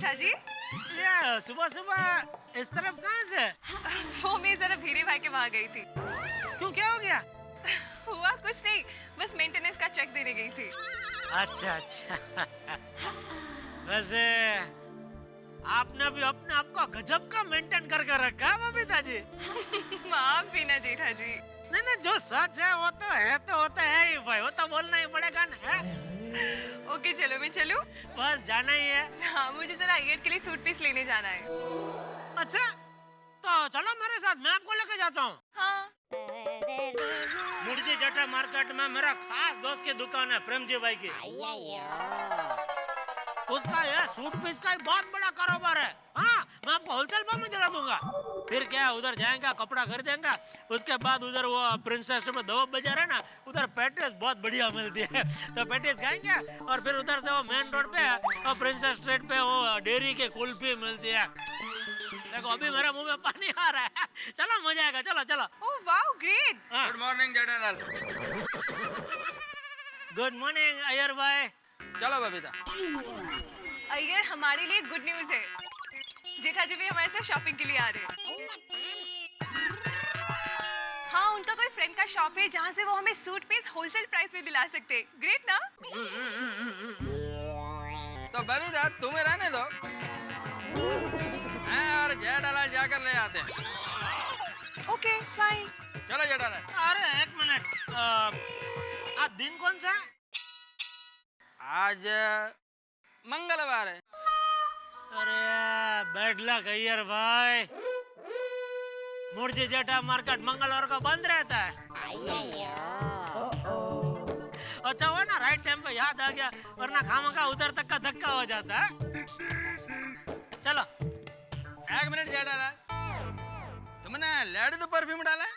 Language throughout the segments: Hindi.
जेठा जी। ये सुबह सुबह इस तरफ कहाँ से? वो मैं जरा भीड़े भाई के वहाँ गई थी। क्यों, क्या हो गया? हुआ कुछ नहीं, बस मेंटेनेंस का चेक देने गई थी। अच्छा अच्छा। वैसे आपने भी अपने आप को गजब का मेंटेन करके रखा है बबीता जी। माफ भी ना जेठा जी। नहीं नहीं, जो सच है वो तो है, तो होता है ही भाई, वो तो बोलना ही पड़ेगा ना। ओके चलो, मैं चलूं? बस जाना ही है। हाँ, मुझे जरा आईएड के लिए सूट पीस लेने जाना है। अच्छा तो चलो मेरे साथ, मैं आपको लेके जाता हूँ। हाँ। मुर्गी जटा मार्केट में मेरा खास दोस्त की दुकान है, प्रेम जी भाई की। उसका ये सूट पीस का ही बहुत बड़ा कारोबार है। हाँ, मैं आपको होलसेल भाव में दिला दूंगा। फिर क्या, उधर जाएंगे, कपड़ा खरीदेंगे, उसके बाद उधर वो प्रिंसेस में दवा बाजार है ना, उधर पैटीज बहुत बढ़िया मिलती है, तो पैटीज खाएंगे। और फिर उधर से वो मेन रोड पे और प्रिंसेस स्ट्रीट पे वो डेयरी के कुल्फी मिलती है। देखो अभी मेरे मुंह में पानी आ रहा है। चलो मजा आएगा, चलो चलो। Oh wow, great. Good morning Jethalal. Good morning Iyer भाई। चलो बबीता। अय्यर, हमारे लिए गुड न्यूज है। जेठा जी भी हमारे साथ शॉपिंग के लिए आ रहे हैं। हाँ, उनका कोई फ्रेंड का शॉप है जहाँ से वो हमें सूट पीस होलसेल प्राइस में दिला सकते हैं। ग्रेट ना? तो बबीता तुम्हें रहने दो, मैं और जेठालाल जाकर ले आते हैं। Okay fine. चलो जेठालाल। अरे एक मिनट, आज दिन कौन सा है? आज मंगलवार है। अरे बैड लक अय्यर भाई, मुर्जी जेठा मार्केट मंगलवार को बंद रहता है। अच्छा हुआ ना राइट टाइम पे याद आ गया, वरना खामखा उधर तक का धक्का हो जाता है। चलो। एक मिनट जेठालाल, तुमने लेडी तो परफ्यूम डाला है?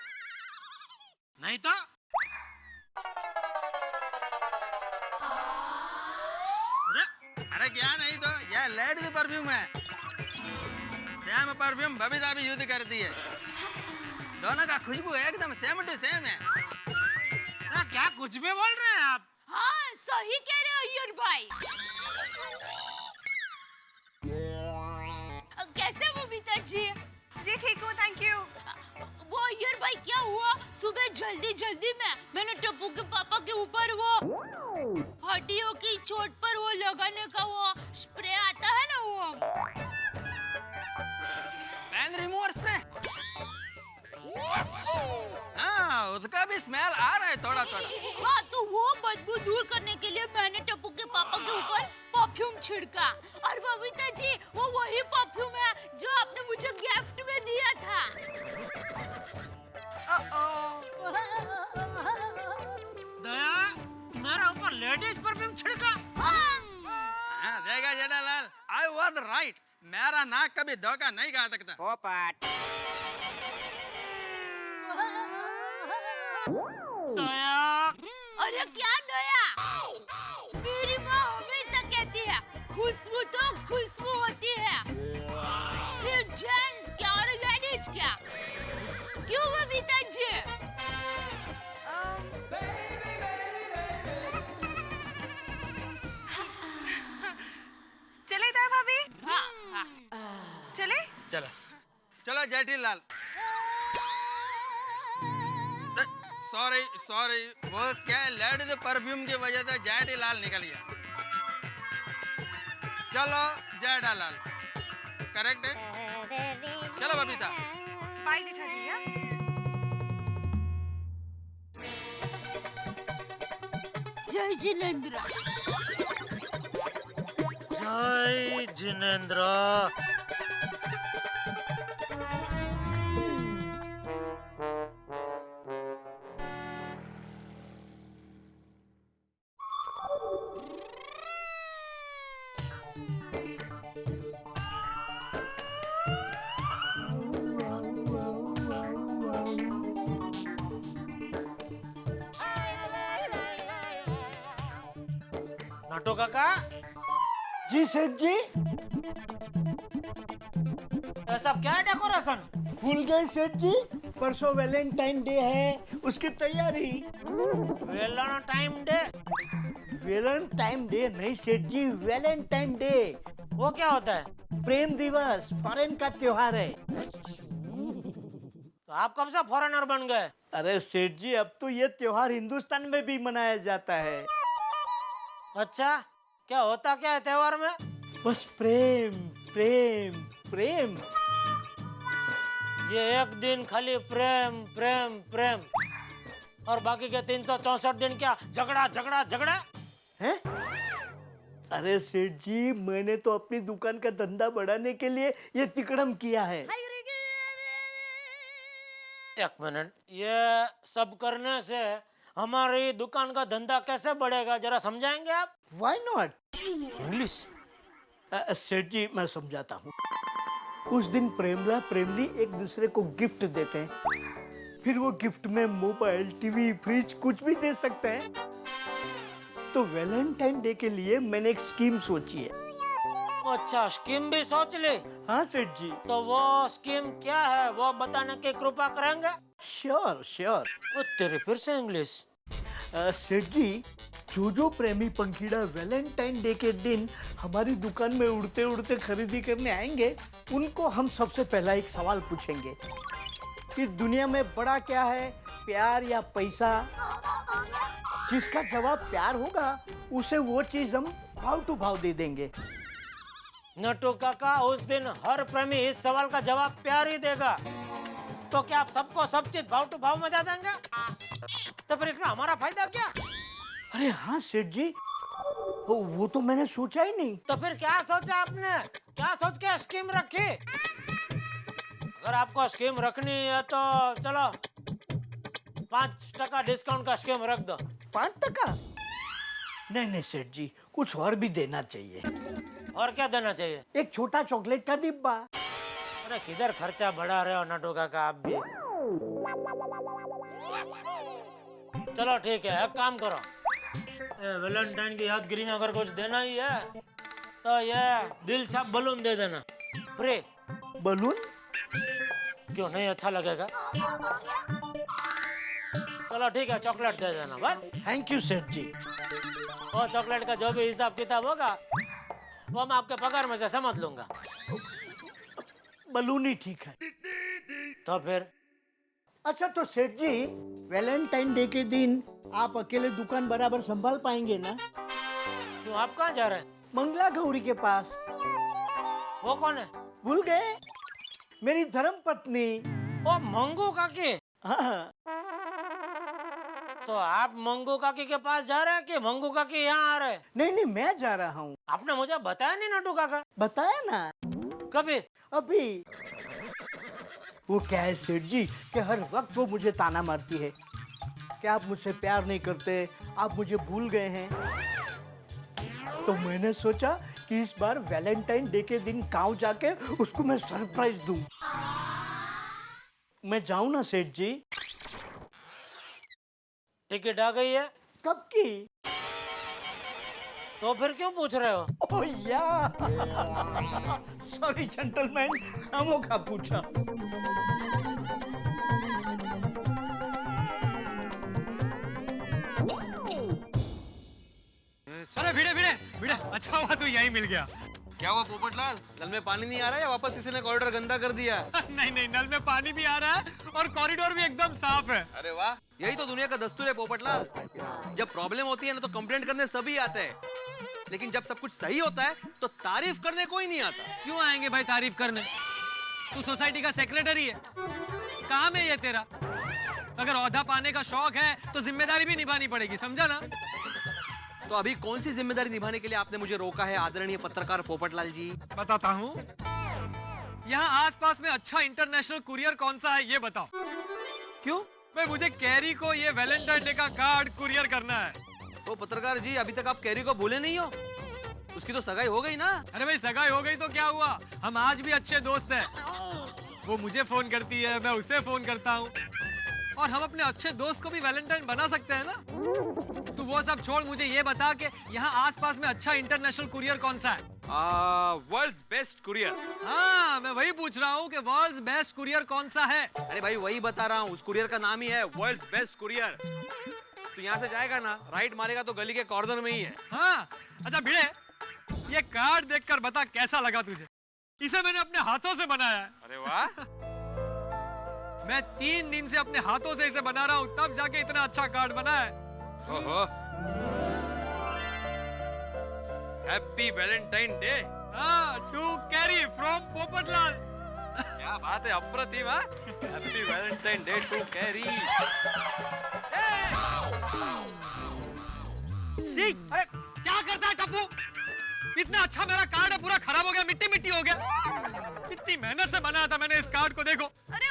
नहीं तो अरे क्या नहीं तो, यह लेडी तो परफ्यूम है। सेम परफ्यूम बबीता भी यूज करती है। दोनों का खुशबू एकदम सेम टू सेम है। क्या कुछ भी बोल रहे हैं आप? हाँ, सही कह रहे हो अय्यर भाई। कैसे बबीता जी? जी ठीक हूँ, थैंक यू। वो अय्यर भाई क्या हुआ, सुबह जल्दी जल्दी में मैंने टप्पू के पापा के ऊपर वो हड्डियों की चोट पर वो लगाने का वो स्प्रे आता है ना, वो पेन रिमूवर स्प्रे। हाँ, उसका भी स्मेल आ रहा है थोड़ा थोड़ा। हाँ, तो वो बदबू दूर करने के लिए मैंने टप्पू के पापा के ऊपर परफ्यूम छिड़का। और बबीता जी, वो वही परफ्यूम है जो आपने मुझे गिफ्ट में दिया था। दया, मेरे ऊपर लेडीज परफ्यूम छिड़का? हाँ, देखा जेठालाल, आई वाज राइट। मेरा नाक कभी धोखा नहीं खा सकता। पोपट। दया, अरे क्या दया? मेरी माँ हमेशा कहती है खुशबू तो खुशबू होती है, फिर जेंट्स क्या और लेडीज क्या। क्यों बबीता जी? चले दया भाभी? हाँ, चले? चलो चलो जेठीलाल। सॉरी सॉरी, वो क्या लेडीज परफ्यूम की वजह से जेठीलाल निकल गया। चलो जेठालाल, करेक्ट है। चलो बबीता। बाय जेठा जी। हाँ? जय जिनेंद्र। जय जिनेंद्र। नाटो काका। जी सेठ जी। सब क्या है डेकोरेशन? भूल गए सेठ जी, परसों वैलेंटाइन डे है, उसकी तैयारी। Valentine day? वैलेंटाइन डे नहीं सेठ जी, वैलेंटाइन डे। वो क्या होता है? प्रेम दिवस फॉरेन का त्योहार है। तो आप कब से फॉरेनर बन गए? अरे सेठ जी, अब तो ये त्योहार हिंदुस्तान में भी मनाया जाता है। अच्छा, क्या होता क्या है त्योहार में? बस प्रेम प्रेम प्रेम। ये एक दिन खाली प्रेम प्रेम प्रेम और बाकी के 364 दिन क्या झगड़ा झगड़ा झगड़ा? हैं? अरे सेठ जी, मैंने तो अपनी दुकान का धंधा बढ़ाने के लिए ये तिकड़म किया है। एक मिनट, ये सब करने से हमारी दुकान का धंधा कैसे बढ़ेगा, जरा समझाएंगे आप? Why not? इंग्लिश? सेठ जी, मैं समझाता हूँ। उस दिन प्रेमला प्रेमली एक दूसरे को गिफ्ट देते हैं। फिर वो गिफ्ट में मोबाइल, टीवी, फ्रिज कुछ भी दे सकते हैं। तो वैलेंटाइन डे के लिए मैंने एक स्कीम सोची है। अच्छा, स्कीम भी सोच ली? हाँ सेठ जी। तो वो स्कीम क्या है, वो बताने की कृपा करेंगे? Sure sure. ओ तेरे, फिर से इंग्लिश? सेठ जी, जो प्रेमी पंखीड़ा वैलेंटाइन डे के दिन हमारी दुकान में उड़ते उड़ते खरीदी करने आएंगे, उनको हम सबसे पहला एक सवाल पूछेंगे कि दुनिया में बड़ा क्या है, प्यार या पैसा? जिसका जवाब प्यार होगा, उसे वो चीज हम भाव टू भाव दे देंगे। नटू काका, उस दिन हर प्रेमी इस सवाल का जवाब प्यार ही देगा। तो क्या आप सबको सब चीज भाव टू भाव में दे देंगे? तो फिर इसमें हमारा फायदा क्या? अरे हाँ सेठ जी, वो तो मैंने सोचा ही नहीं। तो फिर क्या सोचा आपने? क्या सोच के स्कीम रखी? अगर आपको स्कीम रखनी है तो चलो 5% डिस्काउंट का स्कीम रख दो। 5%? नहीं सेठ जी, कुछ और भी देना चाहिए। और क्या देना चाहिए? एक छोटा चॉकलेट का डिब्बा। अरे किधर खर्चा बढ़ा रहे हो नटू काका आप भी। चलो ठीक है, एक काम करो, वैलेंटाइन की यादगिरी में अगर कुछ देना ही है तो ये दिल छाप बलून दे देना, फ्री। बलून? क्यों नहीं अच्छा लगेगा? चलो ठीक है, चॉकलेट दे देना बस। थैंक यू सेठ जी। और चॉकलेट का जो भी हिसाब किताब होगा वो मैं आपके पगार में से समझ लूंगा। बलून ही ठीक है। तो फिर अच्छा, तो सेठ जी, वैलेंटाइन डे के दिन आप अकेले दुकान बराबर संभाल पाएंगे ना? क्यों, आप कहाँ जा रहे हैं? मंगला गौरी के पास। वो कौन है? भूल गए? मेरी धर्म पत्नी। ओ मंगू काकी। हाँ। तो आप मंगू काकी के पास जा रहे हैं कि मंगू काकी यहाँ आ रहे हैं? नहीं, मैं जा रहा हूँ। आपने मुझे बताया नहीं नटू काका। बताया ना कभी? अभी। वो क्या है सेठ जी कि हर वक्त वो मुझे ताना मारती है कि आप मुझसे प्यार नहीं करते, आप मुझे भूल गए हैं। तो मैंने सोचा कि इस बार वैलेंटाइन डे के दिन गांव जाके उसको मैं सरप्राइज दूं। मैं जाऊं ना सेठ जी? टिकट आ गई है? कब की? तो फिर क्यों पूछ रहे हो? ओह या, सॉरी जेंटलमैन, खामोखा पूछा। अरे भिड़े भिड़े भिड़े, अच्छा हुआ तू यहीं मिल गया। क्या हुआ पोपटलाल, नल में पानी नहीं आ रहा है या वापस किसी ने कॉरिडोर गंदा कर दिया? नहीं, नल में पानी भी आ रहा है और कॉरिडोर भी एकदम साफ है। अरे वाह, यही तो दुनिया का दस्तूर है पोपटलाल। जब प्रॉब्लम होती है ना तो कंप्लेंट करने सभी आते हैं, लेकिन जब सब कुछ सही होता है तो तारीफ करने कोई नहीं आता। क्यों आएंगे भाई तारीफ करने? तू सोसाइटी का सेक्रेटरी है, काम है ये तेरा। अगर ओहदा पाने का शौक है तो जिम्मेदारी भी निभानी पड़ेगी, समझा ना? तो अभी कौन सी जिम्मेदारी निभाने के लिए आपने मुझे रोका है आदरणीय पत्रकार पोपटलाल जी? बताता हूँ। यहाँ आसपास में अच्छा इंटरनेशनल कुरियर कौन सा है ये बताओ। क्यों भाई, मुझे कैरी को ये वैलेंटाइन डे का कार्ड कुरियर करना है। तो पत्रकार जी, अभी तक आप कैरी को भूले नहीं हो? उसकी तो सगाई हो गई ना? अरे भाई, सगाई हो गई तो क्या हुआ, हम आज भी अच्छे दोस्त हैं। वो मुझे फोन करती है, मैं उसे फोन करता हूँ, और हम अपने अच्छे दोस्त को भी वैलेंटाइन बना सकते हैं ना। तू वो सब छोड़, मुझे ये बता कि यहाँ आसपास में अच्छा इंटरनेशनल कुरियर कौन सा है? World's best courier. हाँ, मैं वही पूछ रहा हूँ कि वर्ल्ड्स बेस्ट कुरियर कौन सा है। अरे भाई, वही बता रहा हूँ, उस कुरियर का नाम ही है वर्ल्ड्स बेस्ट कुरियर। तो यहाँ से जाएगा ना, राइट मारेगा तो गली के कॉर्नर में ही है। हाँ, अच्छा भिड़े, ये कार्ड देखकर बता कैसा लगा तुझे। इसे मैंने अपने हाथों से बनाया है। अरे वाह। मैं 3 दिन से अपने हाथों से इसे बना रहा हूँ, तब जाके इतना अच्छा कार्ड बना है। ओहो। Happy Valentine day. To Carry from Popatlal. क्या बात है, अप्रतिम। Happy Valentine day to Carry. अरे क्या करता है टप्पू? इतना अच्छा मेरा कार्ड है, पूरा खराब हो गया, मिट्टी मिट्टी हो गया। इतनी मेहनत से बनाया था मैंने इस कार्ड को, देखो। अरे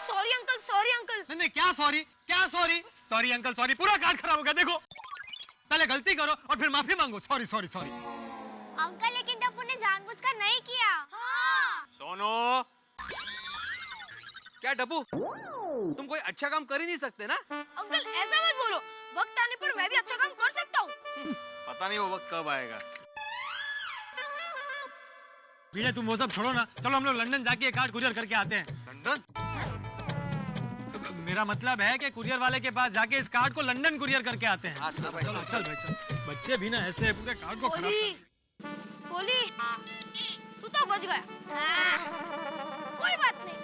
सॉरी अंकल, सॉरी अंकल। नहीं, क्या सॉरी, क्या सॉरी? सॉरी अंकल सॉरी, पूरा कार्ड खराब हो गया, देखो। पहले गलती करो और फिर माफी मांगो। Sorry sorry sorry. अंकल लेकिन टप्पू ने जानबूझकर नहीं किया। हाँ। सोनो, क्या डब्बू, तुम कोई अच्छा काम कर ही नहीं सकते ना? अंकल ऐसा मत बोलो, वक्त आने पर मैं भी अच्छा काम कर सकता हूँ। पता नहीं वो वक्त कब आएगा। भीड़े तुम वो सब छोड़ो ना, चलो हम लोग लंदन जाके ये कार्ड कुरियर करके आते हैं। लंदन? मेरा मतलब है कि कुरियर वाले के पास जाके इस कार्ड को लंदन कुरियर करके आते हैं। अच्छा भाई, चलो चल भाई चल। बच्चे भी ना ऐसे पूरे कार्ड को खराब कोली, कोली, तू तो बच गया। कोई बात नहीं।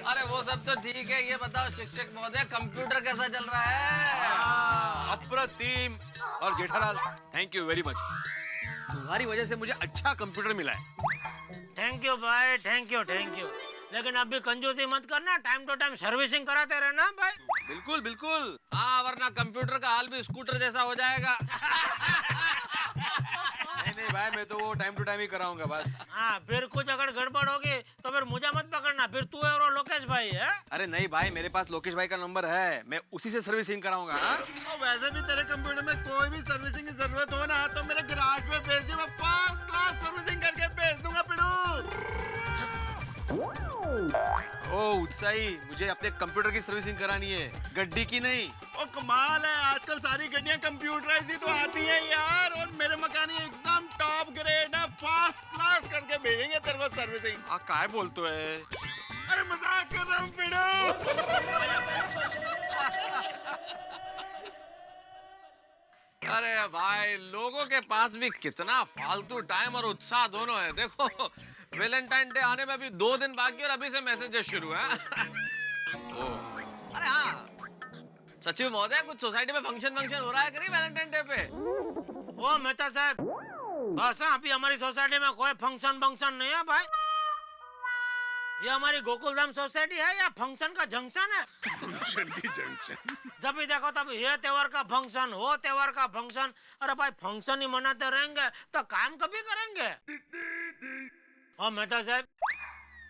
अरे वो सब तो ठीक है, ये बताओ शिक्षक महोदय कंप्यूटर कैसा चल रहा है? अप्रतिम। और Jethalal, thank you very much, तुम्हारी वजह से मुझे अच्छा कंप्यूटर मिला है। थैंक यू भाई, थैंक यू थैंक यू। लेकिन अभी कंजूसी मत करना, टाइम टू टाइम सर्विसिंग कराते रहना भाई। बिल्कुल बिल्कुल। हाँ, वरना कंप्यूटर का हाल भी स्कूटर जैसा हो जाएगा। नहीं भाई, मैं तो वो टाइम टू टाइम ही कराऊंगा बस। हाँ, फिर कुछ अगर गड़बड़ होगी तो फिर मुझे मत पकड़ना, फिर तू और लोकेश भाई है। अरे नहीं भाई, मेरे पास लोकेश भाई का नंबर है, मैं उसी से सर्विसिंग कराऊंगा। और वैसे भी तेरे कंप्यूटर में कोई भी सर्विसिंग की जरूरत हो ना तो मेरे गैराज में भेज दे, मैं फर्स्ट क्लास सर्विसिंग करके भेज दूंगा पिड़ू। ओ उत्साही, मुझे अपने कंप्यूटर की सर्विसिंग करानी है, गड्डी की नहीं। ओ कमाल है, आजकल सारी गाड़ियां कंप्यूटराइज ही तो आती हैं यार। और मेरे मकानी एकदम टॉप ग्रेड है, फर्स्ट क्लास करके भेजेंगे तेरे को सर्विसिंग। काय बोलतो है? अरे मजाक कर रहा हूँ पिड़ू। अरे भाई, लोगों के पास भी कितना फालतू टाइम और उत्साह दोनों है। देखो, वैलेंटाइन डे आने में अभी 2 दिन बाकी और अभी से मैसेजेस शुरू हैं। अरे हाँ, सचिव महोदय, कुछ सोसाइटी में फंक्शन हो रहा है कि नहीं वैलेंटाइन डे पे? ओ मेहता साहब, बस अभी हमारी सोसाइटी में कोई फंक्शन नहीं है भाई। ये हमारी गोकुलधाम सोसाइटी है या फंक्शन का जंक्शन है? फंक्शन की जंक्शन। जब भी देखो तब ये त्योहार का फंक्शन, वो त्योहार का फंक्शन। अरे भाई, फंक्शन ही मनाते रहेंगे तो काम कभी करेंगे? और मेहता साहब,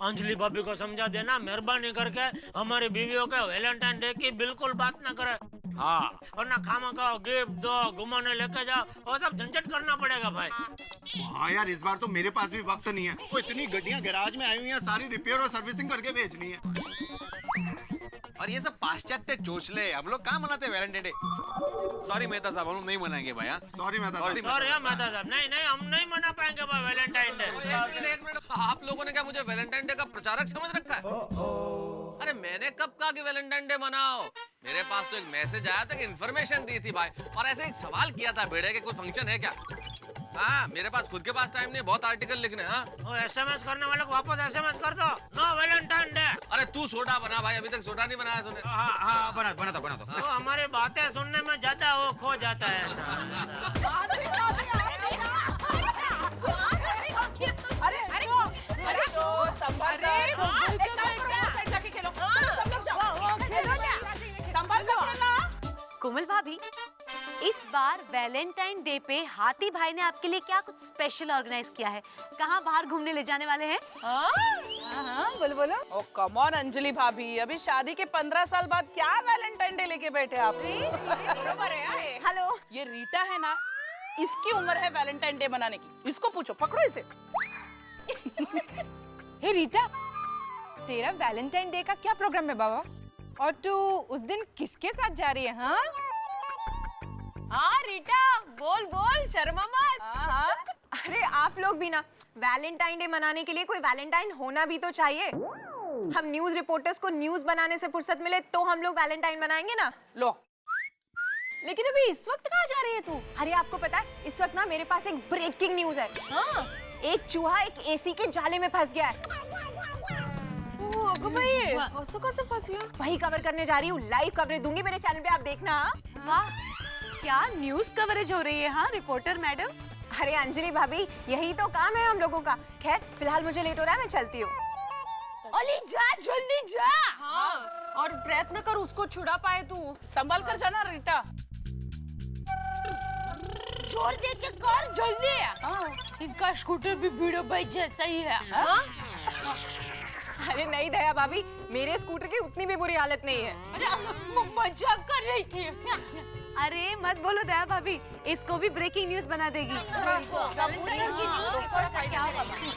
अंजलि भाभी को समझा देना मेहरबानी करके, हमारी बीवियों के वैलेंटाइन डे की बिल्कुल बात ना करे। हाँ, वरना खामा खाओ, गिफ्ट दो, घुमाने लेके जाओ, वो सब झंझट करना पड़ेगा भाई। हाँ यार, इस बार तो मेरे पास भी वक्त नहीं है। वो इतनी गाड़ियां गैराज में आई हुई हैं, सारी रिपेयर और सर्विसिंग करके भेजनी है। और ये सब पाश्चात्य चोचले, हम लोग कहाँ मनाते वैलेंटाइन डे? सॉरी मेहता साहब, हम लोग नहीं मनाएंगे भाई। सॉरी मेहता साहब। सॉरी मेहता साहब, नहीं हम नहीं मना पाएंगे भाई वैलेंटाइन डे। एक मिनट, आप लोगों ने क्या मुझे वैलेंटाइन डे का प्रचारक समझ रखा है? अरे मैंने कब कहा कि वैलेंटाइन डे मनाओ? मेरे पास तो एक मैसेज आया था कि इन्फॉर्मेशन दी थी भाई, और ऐसे एक सवाल किया था बेड़े के कोई फंक्शन है क्या? हाँ, मेरे पास खुद के पास टाइम नहीं, बहुत आर्टिकल लिखने। हाँ, SMS करने वाले को वापस SMS कर दो, नो वैलेंटाइन डे। अरे तू सोडा बना भाई, अभी तक सोडा नहीं बनाया तूने। हाँ, बना दो। वो हमारी बातें सुनने में ज्यादा वो खो जाता है ऐसा। कोमल भाभी, इस बार वैलेंटाइन डे पे हाथी भाई ने आपके लिए क्या कुछ स्पेशल ऑर्गेनाइज किया है? कहाँ बाहर घूमने ले जाने वाले हैं? हाँ, बोलो। ओ कम ऑन अंजलि भाभी, अभी शादी के 15 साल बाद क्या वैलेंटाइन डे लेके बैठे आप? हेलो, ये रीटा है ना, इसकी उम्र है वैलेंटाइन डे मनाने की। इसको पूछो, पकड़ो इसे। हे रीटा, तेरा वैलेंटाइन डे का क्या प्रोग्राम है बाबा? और तू उस दिन किसके साथ जा रही है? हाँ हाँ रीटा, बोल शर्मा मत। हाँ, अरे आप लोग भी ना, वैलेंटाइन डे मनाने के लिए कोई वैलेंटाइन होना भी तो चाहिए। हम न्यूज रिपोर्टर्स को न्यूज बनाने से फुर्सत मिले तो हम लोग वैलेंटाइन मनाएंगे ना। लो लेकिन अभी इस वक्त कहाँ जा रही है तू? अरे आपको पता है, इस वक्त ना मेरे पास एक ब्रेकिंग न्यूज है। हाँ। एक चूहा एक एसी के जाले में फंस गया है। ओ अगो भाई, ऐसे कैसे फंस गया? वही कवर करने जा रही हूँ, लाइव कवरेज दूंगी मेरे चैनल पे, आप देखना। वाह, क्या न्यूज कवरेज हो रही है। हाँ रिपोर्टर मैडम। अरे अंजलि भाभी, यही तो काम है हम लोगों का। खैर फिलहाल मुझे लेट हो रहा है, मैं चलती हूँ। अली जा, जल्दी जा। हाँ, और प्रयत्न कर उसको छुड़ा पाए तू। संभल कर जाना रीटा। छोड़ दे के कर जल्दी। इनका स्कूटर भी वीडियो भाई जैसा ही है। हाँ? अरे नहीं दया भाभी, मेरे स्कूटर की उतनी भी बुरी हालत नहीं है। मजाक कर रही थी। अरे मत बोलो दया भाभी, इसको भी ब्रेकिंग न्यूज बना देगी। अरे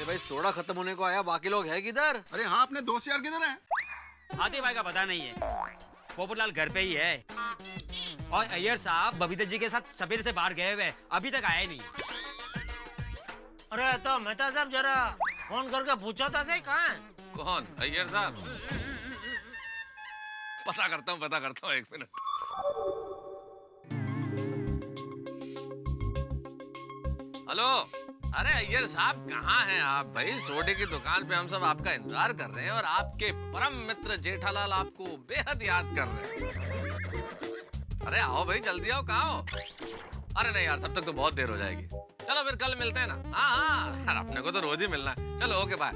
भाई सोडा खत्म होने को आया, बाकी लोग हैं किधर? अरे हाँ, अपने दोस्त यार किधर हैं? हाथी भाई का पता नहीं है, पोपटलाल घर पे ही है और अय्यर साहब बबीता जी के साथ सवेरे से बाहर गए हुए, अभी तक आए नहीं। अरे तो मेहता साहब जरा फोन करके पूछा था सही कहाँ है? कौन? अय्यर साहब? पता करता हूँ, एक मिनट। हेलो, अरे अय्यर साहब कहाँ हैं आप? भाई सोडे की दुकान पे हम सब आपका इंतजार कर रहे हैं और आपके परम मित्र जेठालाल आपको बेहद याद कर रहे हैं। अरे आओ भाई, जल्दी आओ, कहाँ हो? अरे नहीं यार, तब तक तो बहुत देर हो जाएगी। चलो फिर कल मिलते हैं ना। हाँ, अपने को तो रोज ही मिलना है। चलो ओके बाय।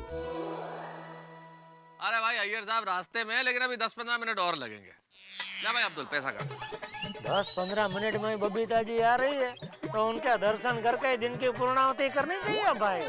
अरे भाई अय्यर साहब रास्ते में है, लेकिन अभी 10-15 मिनट और लगेंगे। क्या भाई अब्दुल, पैसा कर। 10-15 मिनट में बबीता जी आ रही है तो उनका दर्शन करके दिन की पूर्णाहुति करनी चाहिए भाई।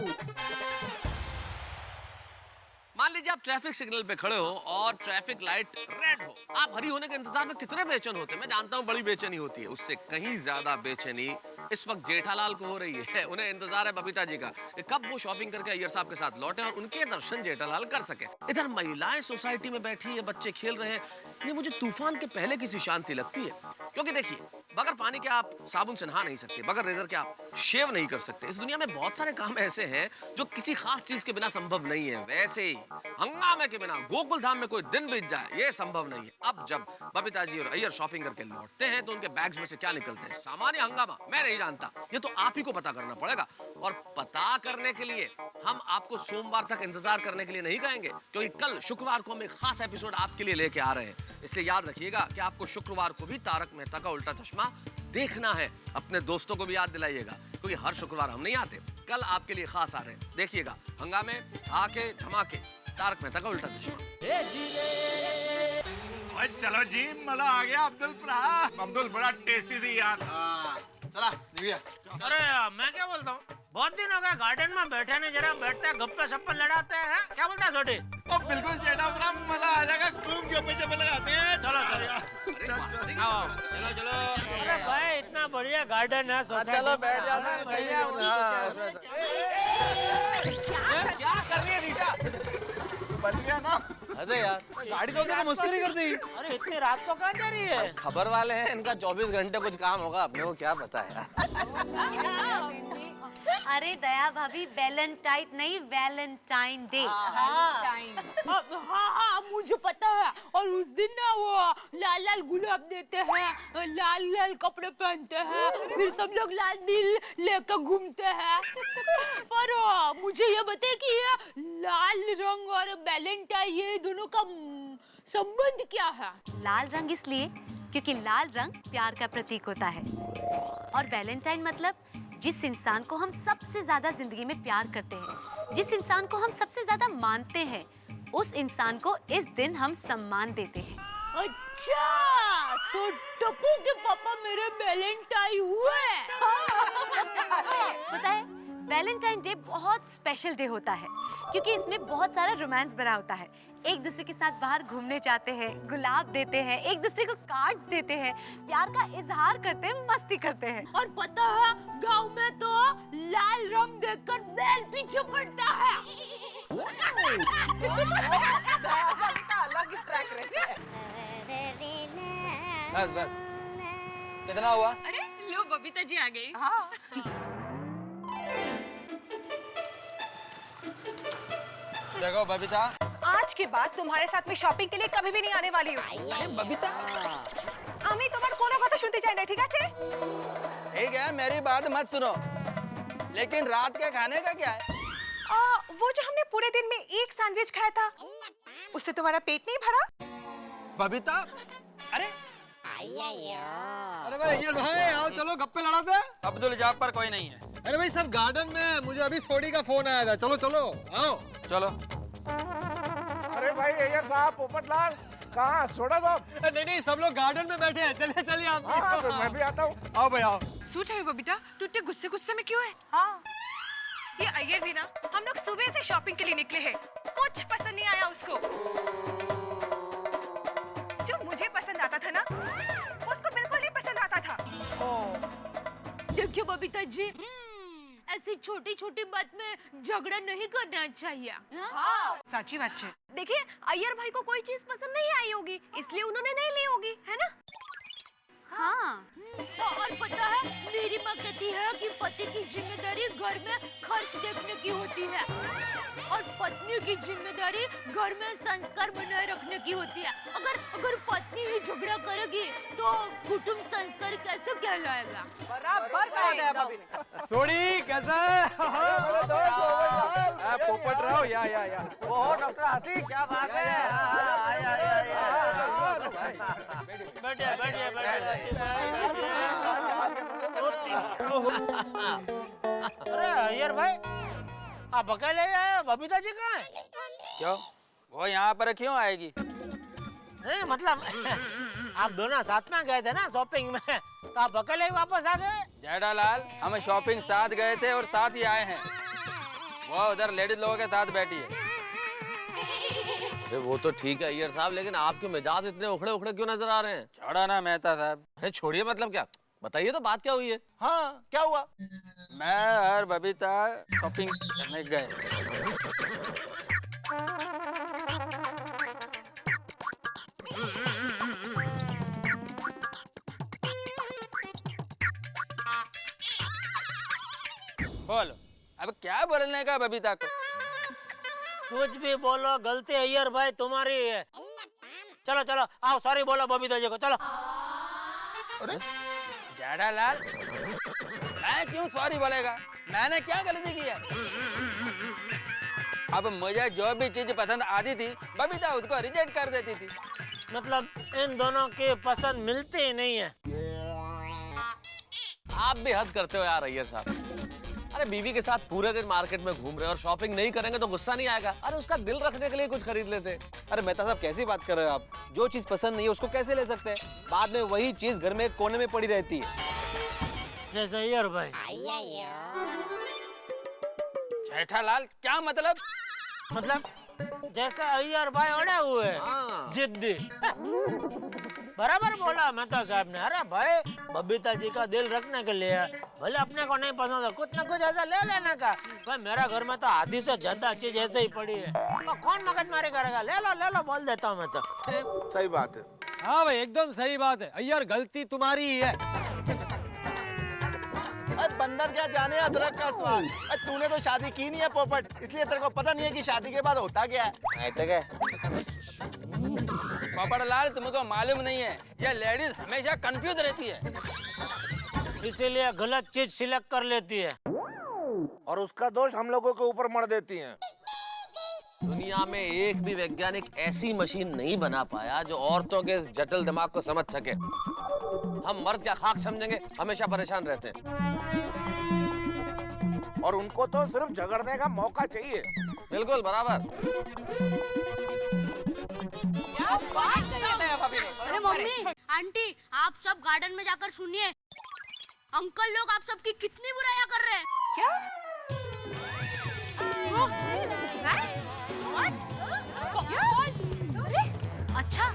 मान लीजिए आप ट्रैफिक सिग्नल पे खड़े हो और ट्रैफिक लाइट रेड हो, आप हरी होने के इंतजार में कितने बेचैन होते हैं। मैं जानता हूँ बड़ी बेचैनी होती है, उससे कहीं ज्यादा बेचैनी इस वक्त जेठालाल को हो रही है। उन्हें इंतजार है बबीता जी का कि कब वो शॉपिंग करके अय्यर साहब के साथ लौटे और उनके दर्शन जेठालाल कर सके। इधर महिलाएं सोसाइटी में बैठी है, बच्चे खेल रहे हैं। ये मुझे तूफान के पहले की सी शांति लगती है, क्योंकि देखिए बगैर पानी के आप साबुन से नहा नहीं सकते, बगैर रेजर के आप शेव नहीं कर सकते। इस दुनिया में बहुत सारे काम ऐसे हैं जो किसी खास चीज के बिना संभव नहीं है। वैसे ही हंगामे के बिना गोकुल धाम में कोई दिन बीत जाए, ये संभव नहीं है। अब जब बबीता जी और अय्यर शॉपिंग करके लौटते हैं तो उनके बैग्स में से क्या निकलते हैं, सामान्य हंगामा, मैं नहीं जानता। ये तो आप ही को पता करना पड़ेगा, और पता करने के लिए हम आपको सोमवार तक इंतजार करने के लिए नहीं कहेंगे, क्योंकि कल शुक्रवार को हम एक खास एपिसोड आपके लिए लेके आ रहे हैं। इसलिए याद रखिएगा कि आपको शुक्रवार को भी तारक मेहता का उल्टा चश्मा देखना है। अपने दोस्तों को भी याद दिलाइएगा, क्योंकि हर शुक्रवार हम नहीं आते, कल आपके लिए खास आ रहे हैं। देखिएगा, हंगामे, धाके, धमाके, तारक मेहता का उल्टा चश्मा। चलो जी, मजा आ गया। अब्दुल बड़ा टेस्टी सी यार। चला निकलिए। अरे मैं क्या बोलता हूँ, बहुत दिन हो गए गार्डन में बैठे नहीं, जरा बैठते हैं गप्पे सप्पे लड़ाते हैं। क्या बोलता है छोटे? ओ बिल्कुल जेठा, बड़ा मजा आ जाएगा। खूब गप्पे लगाते हैं। चलो आओ, चलो। अरे भाई इतना बढ़िया गार्डन है सोसाइटी। चलो बैठ जाना चाहिए। क्या कर रही है रीटा? बच गया ना। अरे यार गाड़ी तो देखो मस्करी कर दी। अरे इतनी रात को कहाँ जा रही है? खबर वाले हैं, इनका 24 घंटे कुछ काम होगा, अपने को क्या पता है। अरे दया भाभी, वैलेंटाइन नहीं, वैलेंटाइन डे। हाँ, मुझे पता है। और उस दिन ना वो लाल लाल गुलाब देते हैं, लाल लाल कपड़े पहनते हैं, फिर सब लोग लाल दिल लेकर घूमते हैं। पर मुझे ये बताइए कि ये लाल रंग और वैलेंटाइन, ये दोनों का संबंध क्या है? लाल रंग इसलिए क्योंकि लाल रंग प्यार का प्रतीक होता है, और वैलेंटाइन मतलब जिस इंसान को हम सबसे ज्यादा जिंदगी में प्यार करते हैं, जिस इंसान को हम सबसे ज्यादा मानते हैं, उस इंसान को इस दिन हम सम्मान देते हैं। अच्छा, तो टप्पू के पापा मेरे वैलेंटाइन हुए। पता है, वैलेंटाइन डे बहुत स्पेशल डे होता है, क्योंकि इसमें बहुत सारा रोमांस भरा होता है। एक दूसरे के साथ बाहर घूमने जाते हैं, गुलाब देते हैं, एक दूसरे को कार्ड्स देते हैं, प्यार का इजहार करते हैं, मस्ती करते हैं। और पता है, गांव में तो लाल रंग देखकर बैल पीछे पड़ता है। अलग ट्रैक रहता है। बस कितना हुआ? अरे लो, बबीता जी आ गई। हाँ। देखो बबीता, आज के बाद तुम्हारे साथ में शॉपिंग के लिए कभी भी नहीं आने वाली हूँ। अरे बबीता, আমি তোমার কোনো কথা শুনতে চাই না, ঠিক আছে? ठीक है मेरी बात मत सुनो, लेकिन रात के खाने का क्या है? वो जो हमने पूरे दिन में एक सैंडविच खाया था, उससे तुम्हारा पेट नहीं भरा? बबीता, अरे अरे भाई अय्यर भाई आओ चलो गप्पे लड़ाते। अब्दुल जब्बार कोई नहीं है। अरे भाई सब गार्डन में है, मुझे अभी सोडी का फोन आया था। चलो चलो आओ। चलो। अरे भाई अय्यर साहब, पोपटलाल कहाँ? सोडा साहब। नहीं नहीं सब लोग गार्डन में बैठे हैं। चलिए चलिए आप। हाँ, तो मैं भी आता हूँ। आओ भाई आओ। सूट है बबीता, तू इतने गुस्से गुस्से में क्यों है? हाँ, ये अय्यर भी ना, हम लोग सुबह से शॉपिंग के लिए निकले हैं, कुछ पसंद नहीं आया उसको। जो मुझे पसंद आता था ना, उसको बिल्कुल नहीं पसंद आता था। देखिए बबीता जी, ऐसी छोटी छोटी बात में झगड़ा नहीं करना चाहिए। हाँ, सच्ची बात है। देखिए अय्यर भाई को कोई चीज पसंद नहीं आई होगी, इसलिए उन्होंने नहीं ली होगी, है ना? हाँ। और पता है, मेरी माँ कहती है कि पति की जिम्मेदारी घर में खर्च देखने की होती है और पत्नी की जिम्मेदारी घर में संस्कार बनाए रखने की होती है। अगर पत्नी ही झगड़ा करेगी तो कुटुंब संस्कार कैसे कहलाएगा? बराबर कहा गया भाभी ने। सोडी कैसा है? पोपट रहो या। ओह डॉक्टर हाथी, क्या बात है? बैठिए बैठिए बैठिए। अरे अय्यर भाई, आप अकेले आए? बबीता जी कहाँ है? क्यों? वो यहाँ पर क्यों आएगी? नहीं मतलब आप दोनों साथ में गए थे ना शॉपिंग में, तो आप अकेले ही वापस आ गए? जेठालाल, हम शॉपिंग साथ गए थे और साथ ही आए हैं। वो उधर लेडीज लोगों के साथ बैठी है। अरे वो तो ठीक है अय्यर साहब, लेकिन आपके मिजाज इतने उखड़े उखड़े क्यों नजर आ रहे हैं? छोड़ा ना मेहता साहब। अरे छोड़िए, मतलब क्या? बताइए तो बात क्या हुई है? हाँ, क्या हुआ? मैं और बबीता शॉपिंग करने गए। बोलो, अब क्या बोलने का बबीता को? कुछ भी बोलो, गलती अय्यर भाई तुम्हारी है। चलो चलो आओ, सॉरी बोलो बबीता जी को, चलो। अरे जेठालाल, मैं क्यों सॉरी बोलेगा? मैंने क्या गलती की है? अब मुझे जो भी चीज पसंद आती थी, बबीता उसको रिजेक्ट कर देती थी। मतलब इन दोनों की पसंद मिलती ही नहीं है। आप भी हद करते हो यार अय्यर साहब। अरे बीवी के साथ पूरे दिन मार्केट में घूम रहे हैं और शॉपिंग नहीं करेंगे तो गुस्सा नहीं आएगा? अरे उसका दिल रखने के लिए कुछ खरीद लेते। अरे मेहता साहब कैसी बात कर रहे हो आप? जो चीज पसंद नहीं है उसको कैसे ले सकते हैं? बाद में वही चीज घर में एक कोने में पड़ी रहती है। जैसे अय्यर भाई। जेठालाल, क्या मतलब? मतलब जैसे अय्यर भाई अड़े हुए जिद्दी। बराबर बोला मेहता साहब ने। अरे भाई, बबीता जी का दिल रखने के लिए भले अपने को नहीं पसंद है, कुछ ना कुछ ऐसा ले लेने का। भाई मेरा घर में तो आधी से ज्यादा चीज ऐसे ही पड़ी है, तो कौन मगजमारी करेगा? ले लो बोल देता हूँ मैं तो। सही बात है। हाँ भाई एकदम सही बात है। अय्यर गलती तुम्हारी ही है। अरे बंदर क्या जाने अदरक का स्वाद। अरे तूने तो शादी की नहीं है पोपट, इसलिए तेरे को पता नहीं है कि शादी के बाद होता क्या है। पोपटलाल, तुमको मालूम नहीं है, ये लेडीज हमेशा कंफ्यूज रहती है, इसीलिए गलत चीज सिलेक्ट कर लेती है और उसका दोष हम लोगों के ऊपर मढ़ देती हैं। दुनिया में एक भी वैज्ञानिक ऐसी मशीन नहीं बना पाया जो औरतों के इस जटिल दिमाग को समझ सके। हम मर्द क्या खाक समझेंगे, हमेशा परेशान रहते हैं। और उनको तो सिर्फ झगड़ने का मौका चाहिए। बिल्कुल बराबर। अरे मम्मी, आंटी, आप सब गार्डन में जाकर सुनिए। अंकल लोग आप सबकी कितनी बुराइयां कर रहे हैं। क्या? अच्छा,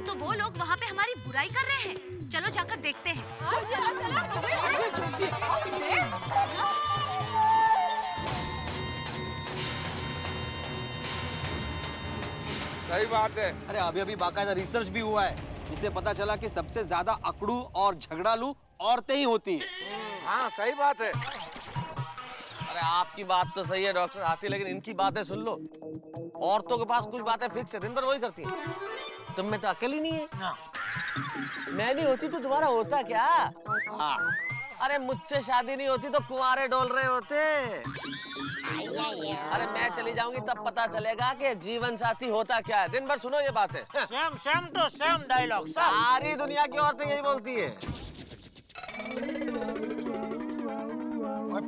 तो वो लोग वहाँ पे हमारी बुराई कर रहे हैं। चलो जाकर देखते हैं। सही बात है। अरे अभी अभी बाकायदा रिसर्च भी हुआ है, जिससे पता चला कि सबसे ज्यादा अकड़ू और झगड़ालू औरतें ही होती हैं। हाँ सही बात है। अरे आपकी बात तो सही है डॉक्टर हाथी, लेकिन इनकी बातें सुन लो। औरतों के पास कुछ बातें फिक्स है, दिन भर वही करती हैं। तुम में तो अकल ही नहीं है। मैं नहीं होती तो तुम्हारा होता क्या? हाँ। अरे मुझसे शादी नहीं होती तो कुंवारे डोल रहे होते। अरे मैं चली जाऊंगी तब पता चलेगा कि जीवन साथी होता क्या है। दिन भर सुनो ये बातें। Same to same dialogue. सारी दुनिया की औरतें यही बोलती है।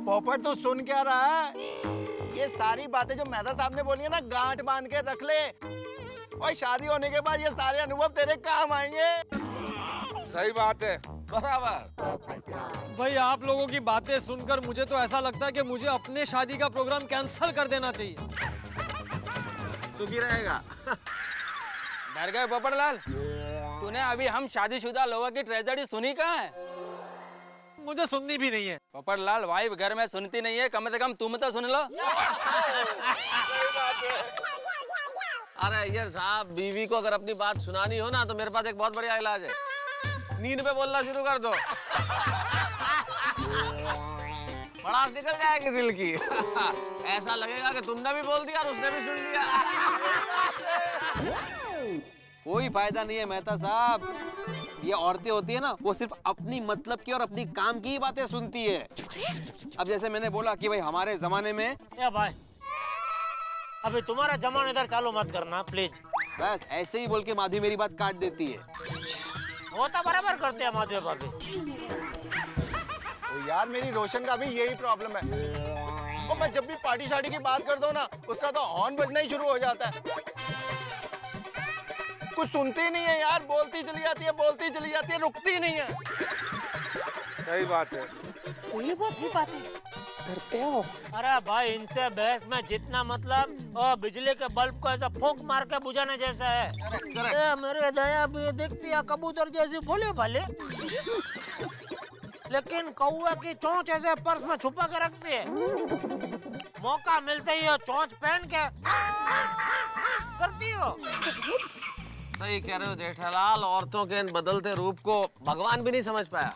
पोपट तो सुन क्या रहा है? ये सारी बातें जो मेहता साहब ने बोली है ना, गांठ बांध के रख ले। और शादी होने के बाद ये सारे अनुभव तेरे काम आएंगे। सही बात है। बराबर। भाई आप लोगों की बातें सुनकर मुझे तो ऐसा लगता है कि मुझे अपने शादी का प्रोग्राम कैंसिल कर देना चाहिए। सुखी रहेगा। डर गए पोपटलाल? तूने अभी हम शादीशुदा लोगों की ट्रेजेडी सुनी कहाँ है? मुझे सुननी भी नहीं है। पोपटलाल वाइफ घर में सुनती नहीं है, कम से कम तुम तो सुन लो। अरे यार साहब, बीवी को अगर अपनी बात सुनानी हो ना तो मेरे पास एक बहुत बढ़िया इलाज है। नींद पे बोलना शुरू कर दो। भड़ास निकल जाएगी दिल की। ऐसा लगेगा कि तुमने भी बोल दिया और उसने भी सुन लिया। कोई फायदा नहीं है मेहता साहब। ये औरतें होती है ना, वो सिर्फ अपनी मतलब की और अपनी काम की ही बातें सुनती है। अब जैसे मैंने बोला कि भाई हमारे जमाने में, या भाई अभी तुम्हारा जमाना इधर चालू मत करना प्लीज। बस ऐसे ही बोल के माधवी मेरी बात काट देती है। वो तो बराबर करते हैं माधवी भाभी। तो यार मेरी रोशन का भी यही प्रॉब्लम है। और मैं जब भी पार्टी शार्टी की बात करता हूँ ना, उसका तो हॉर्न बजना ही शुरू हो जाता है। कुछ सुनती नहीं है यार, बोलती चली जाती है, बोलती चली जाती है, रुकती नहीं है। सही बात है। सही बात है। घर पे आओ। अरे भाई इनसे बहस में जितना मतलब बिजली के बल्ब को ऐसा फूंक मार के बुझाने जैसा है। मेरे दया भी दिखती है कबूतर जैसी भोले भाले, लेकिन कौवा की चोंच ऐसे पर्स में छुपा के रखती है। मौका मिलते ही चोंच पहन के करती हो। सही कह रहे हो जेठालाल, औरतों के इन बदलते रूप को भगवान भी नहीं समझ पाया।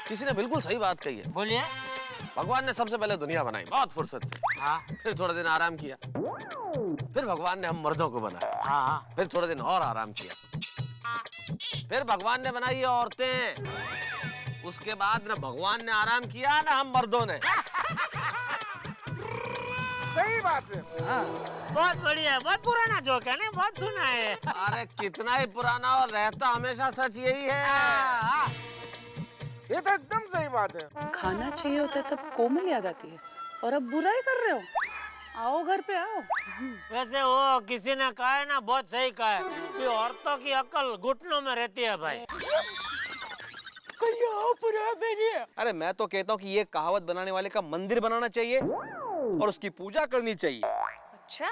किसी ने बिल्कुल सही बात कही है। बोलिए। भगवान ने सबसे पहले दुनिया बनाई बहुत फुर्सत से। हाँ। फिर थोड़ा दिन आराम किया, फिर भगवान ने हम मर्दों को बनाया। हाँ। फिर थोड़े दिन और आराम किया, फिर भगवान ने बनाई औरतें। उसके बाद न भगवान ने आराम किया ना हम मर्दों ने। सही बात है। बहुत बढ़िया है, बहुत पुराना जोक है ना, बहुत सुना है। अरे कितना ही पुराना और रहता हमेशा सच यही है। ये तो एकदम सही बात है। खाना चाहिए होता है तब कोमल याद आती है, और अब बुराई कर रहे हो। आओ घर पे आओ। वैसे वो किसी ने कहा है ना, बहुत सही कहा है कि औरतों की अक्ल घुटनों में रहती है भाई। अरे मैं तो कहता हूँ कि ये कहावत बनाने वाले का मंदिर बनाना चाहिए और उसकी पूजा करनी चाहिए। अच्छा।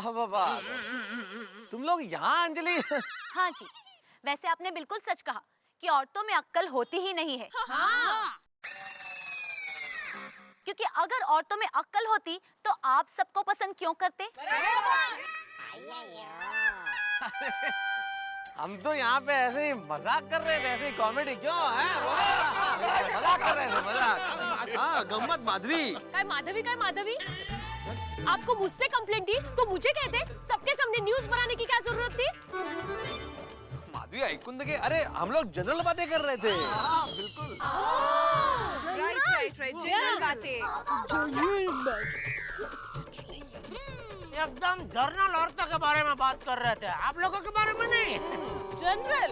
बाबा, तुम लोग यहाँ अंजलि? हाँ जी, वैसे आपने बिल्कुल सच कहा कि औरतों में अक्ल होती ही नहीं है। हाँ। क्योंकि अगर औरतों में अक्ल होती तो आप सबको पसंद क्यों करते? हम तो यहाँ पे ऐसे ही मजाक कर रहे थे, ऐसे ही कॉमेडी क्यों है? मजाक कर रहे थे, मजाक। हाँ गम्मत माधवी। काय माधवी आपको मुझसे कंप्लेंट थी तो मुझे कहते, सबके सामने न्यूज़ बनाने की क्या जरूरत थी? माधवी ऐकून दे, अरे हम लोग जनरल बातें कर रहे थे। बिल्कुल। राइट जनरल बातें। एकदम जर्नल औरतों के बारे में बात कर रहे थे, आप लोगों के बारे में नहीं। जनरल।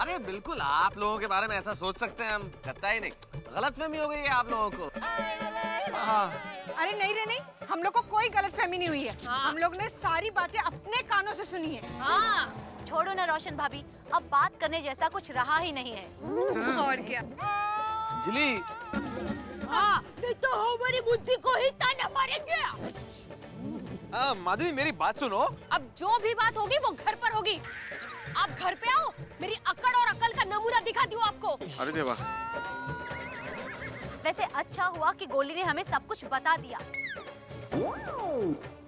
अरे बिल्कुल, आप लोगों के बारे में ऐसा सोच सकते हैं हम, करता ही नहीं। गलतफहमी हो गई है आप लोगों को। अरे नहीं रे नहीं, हम लोग को कोई गलतफहमी नहीं हुई है। हम लोग ने सारी बातें अपने कानों से सुनी है। हाँ, छोड़ो ना रोशन भाभी, अब बात करने जैसा कुछ रहा ही नहीं है। और क्या? अंजलि। हाँ, नहीं तो हमारी बुद्धि को ही ताना मारेंगे। माधवी मेरी बात सुनो। अब जो भी बात होगी वो घर पर होगी। आप घर पे आओ, मेरी अकड़ और अकल का नमूना दिखाती हूँ आपको। अरे देवा। वैसे अच्छा हुआ कि गोली ने हमें सब कुछ बता दिया।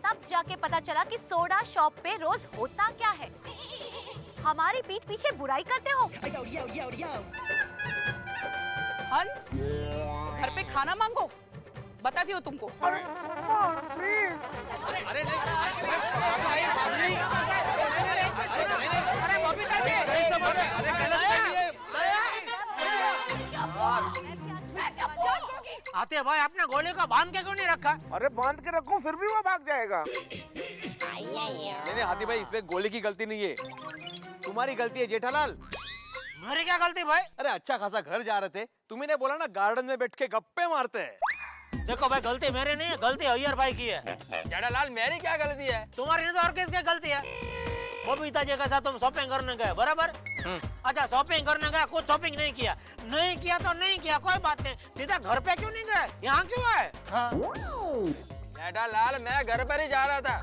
तब जाके पता चला कि सोडा शॉप पे रोज होता क्या है। हमारी पीठ पीछे बुराई करते हो। हंस, घर पे खाना मांगो, बताती हूँ तुमको। अरे आते भाई आपने गोली को बांध के क्यों नहीं रखा? अरे बांध के रखूं फिर भी वो भाग जाएगा। नहीं हाथी भाई, इसमें गोली की गलती नहीं है, तुम्हारी गलती है जेठालाल। मेरी क्या गलती भाई? अरे अच्छा खासा घर जा रहे थे, तुम्ही ने बोला ना गार्डन में बैठ के गप्पे मारते हैं। देखो भाई, गलती मेरी नहीं है, गलती अय्यर भाई की है। जेठालाल मेरी क्या गलती है? तुम्हारी नहीं तो और किसकी गलती है? बबीता जी के साथ तुम शॉपिंग करने गए, बराबर? अच्छा, शॉपिंग करने गए, कुछ शॉपिंग नहीं किया तो नहीं किया, कोई बात नहीं। सीधा घर पे क्यों नहीं गए? यहाँ क्यों आए? जेठालाल मैं घर पर ही जा रहा था,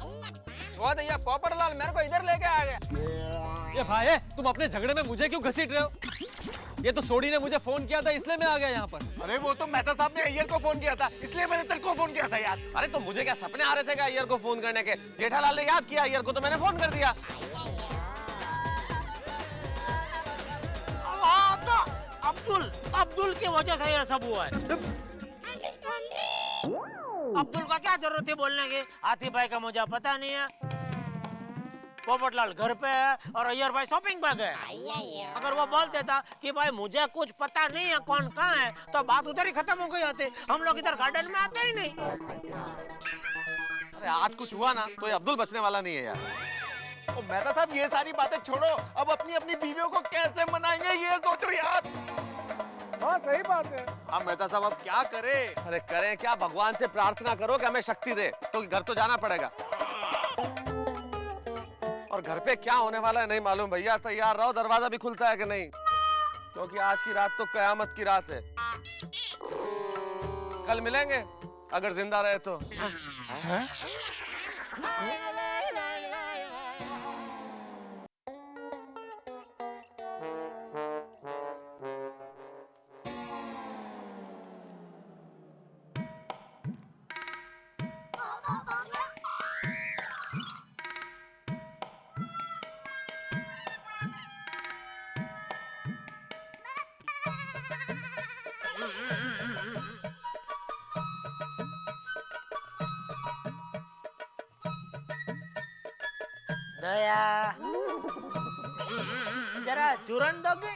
वो तो ये पोपटलाल मेरे को इधर लेके आ गया। ये भाई, तुम अपने झगड़े में मुझे क्यों घसीट रहे हो? ये तो सोडी ने मुझे फोन किया था, इसलिए मैं आ गया यहाँ पर। अरे वो तो मेहता साहब ने अय्यर को फोन किया था, इसलिए मैंने तेरे को फोन किया था यार। अरे तो मुझे क्या सपने आ रहे थे क्या अय्यर को फोन करने के? जेठालाल ने याद किया अय्यर को तो मैंने फोन कर दिया। तो अब्दुल की वजह से ये सब हुआ है। अब्दुल का क्या जरूरत है बोलने की? हाथी भाई का मुझे पता नहीं है, पोपटलाल घर पे है और अय्यर भाई शॉपिंग पे गए। अगर वो बोल देता कि भाई मुझे कुछ पता नहीं है कौन कहाँ है, तो बात उधर ही खत्म हो गई होती। हम लोग इधर गार्डन में आते ही नहीं। अरे आज कुछ हुआ ना तो ये अब्दुल बचने वाला नहीं है यार। तो मेहता साहब ये सारी बातें छोड़ो, अब अपनी अपनी बीवियों को कैसे मनाएंगे ये सोचो यार। हाँ सही बात है। हाँ मेहता साहब, अब क्या करें? अरे करें क्या, भगवान से प्रार्थना करो कि हमें शक्ति दे, तो घर तो जाना पड़ेगा। और घर पे क्या होने वाला है नहीं मालूम भैया, तैयार रहो, दरवाजा भी खुलता है कि नहीं, क्योंकि आज की रात तो कयामत की रात है। कल मिलेंगे अगर जिंदा रहे तो। दया, जरा चूरन दोगे?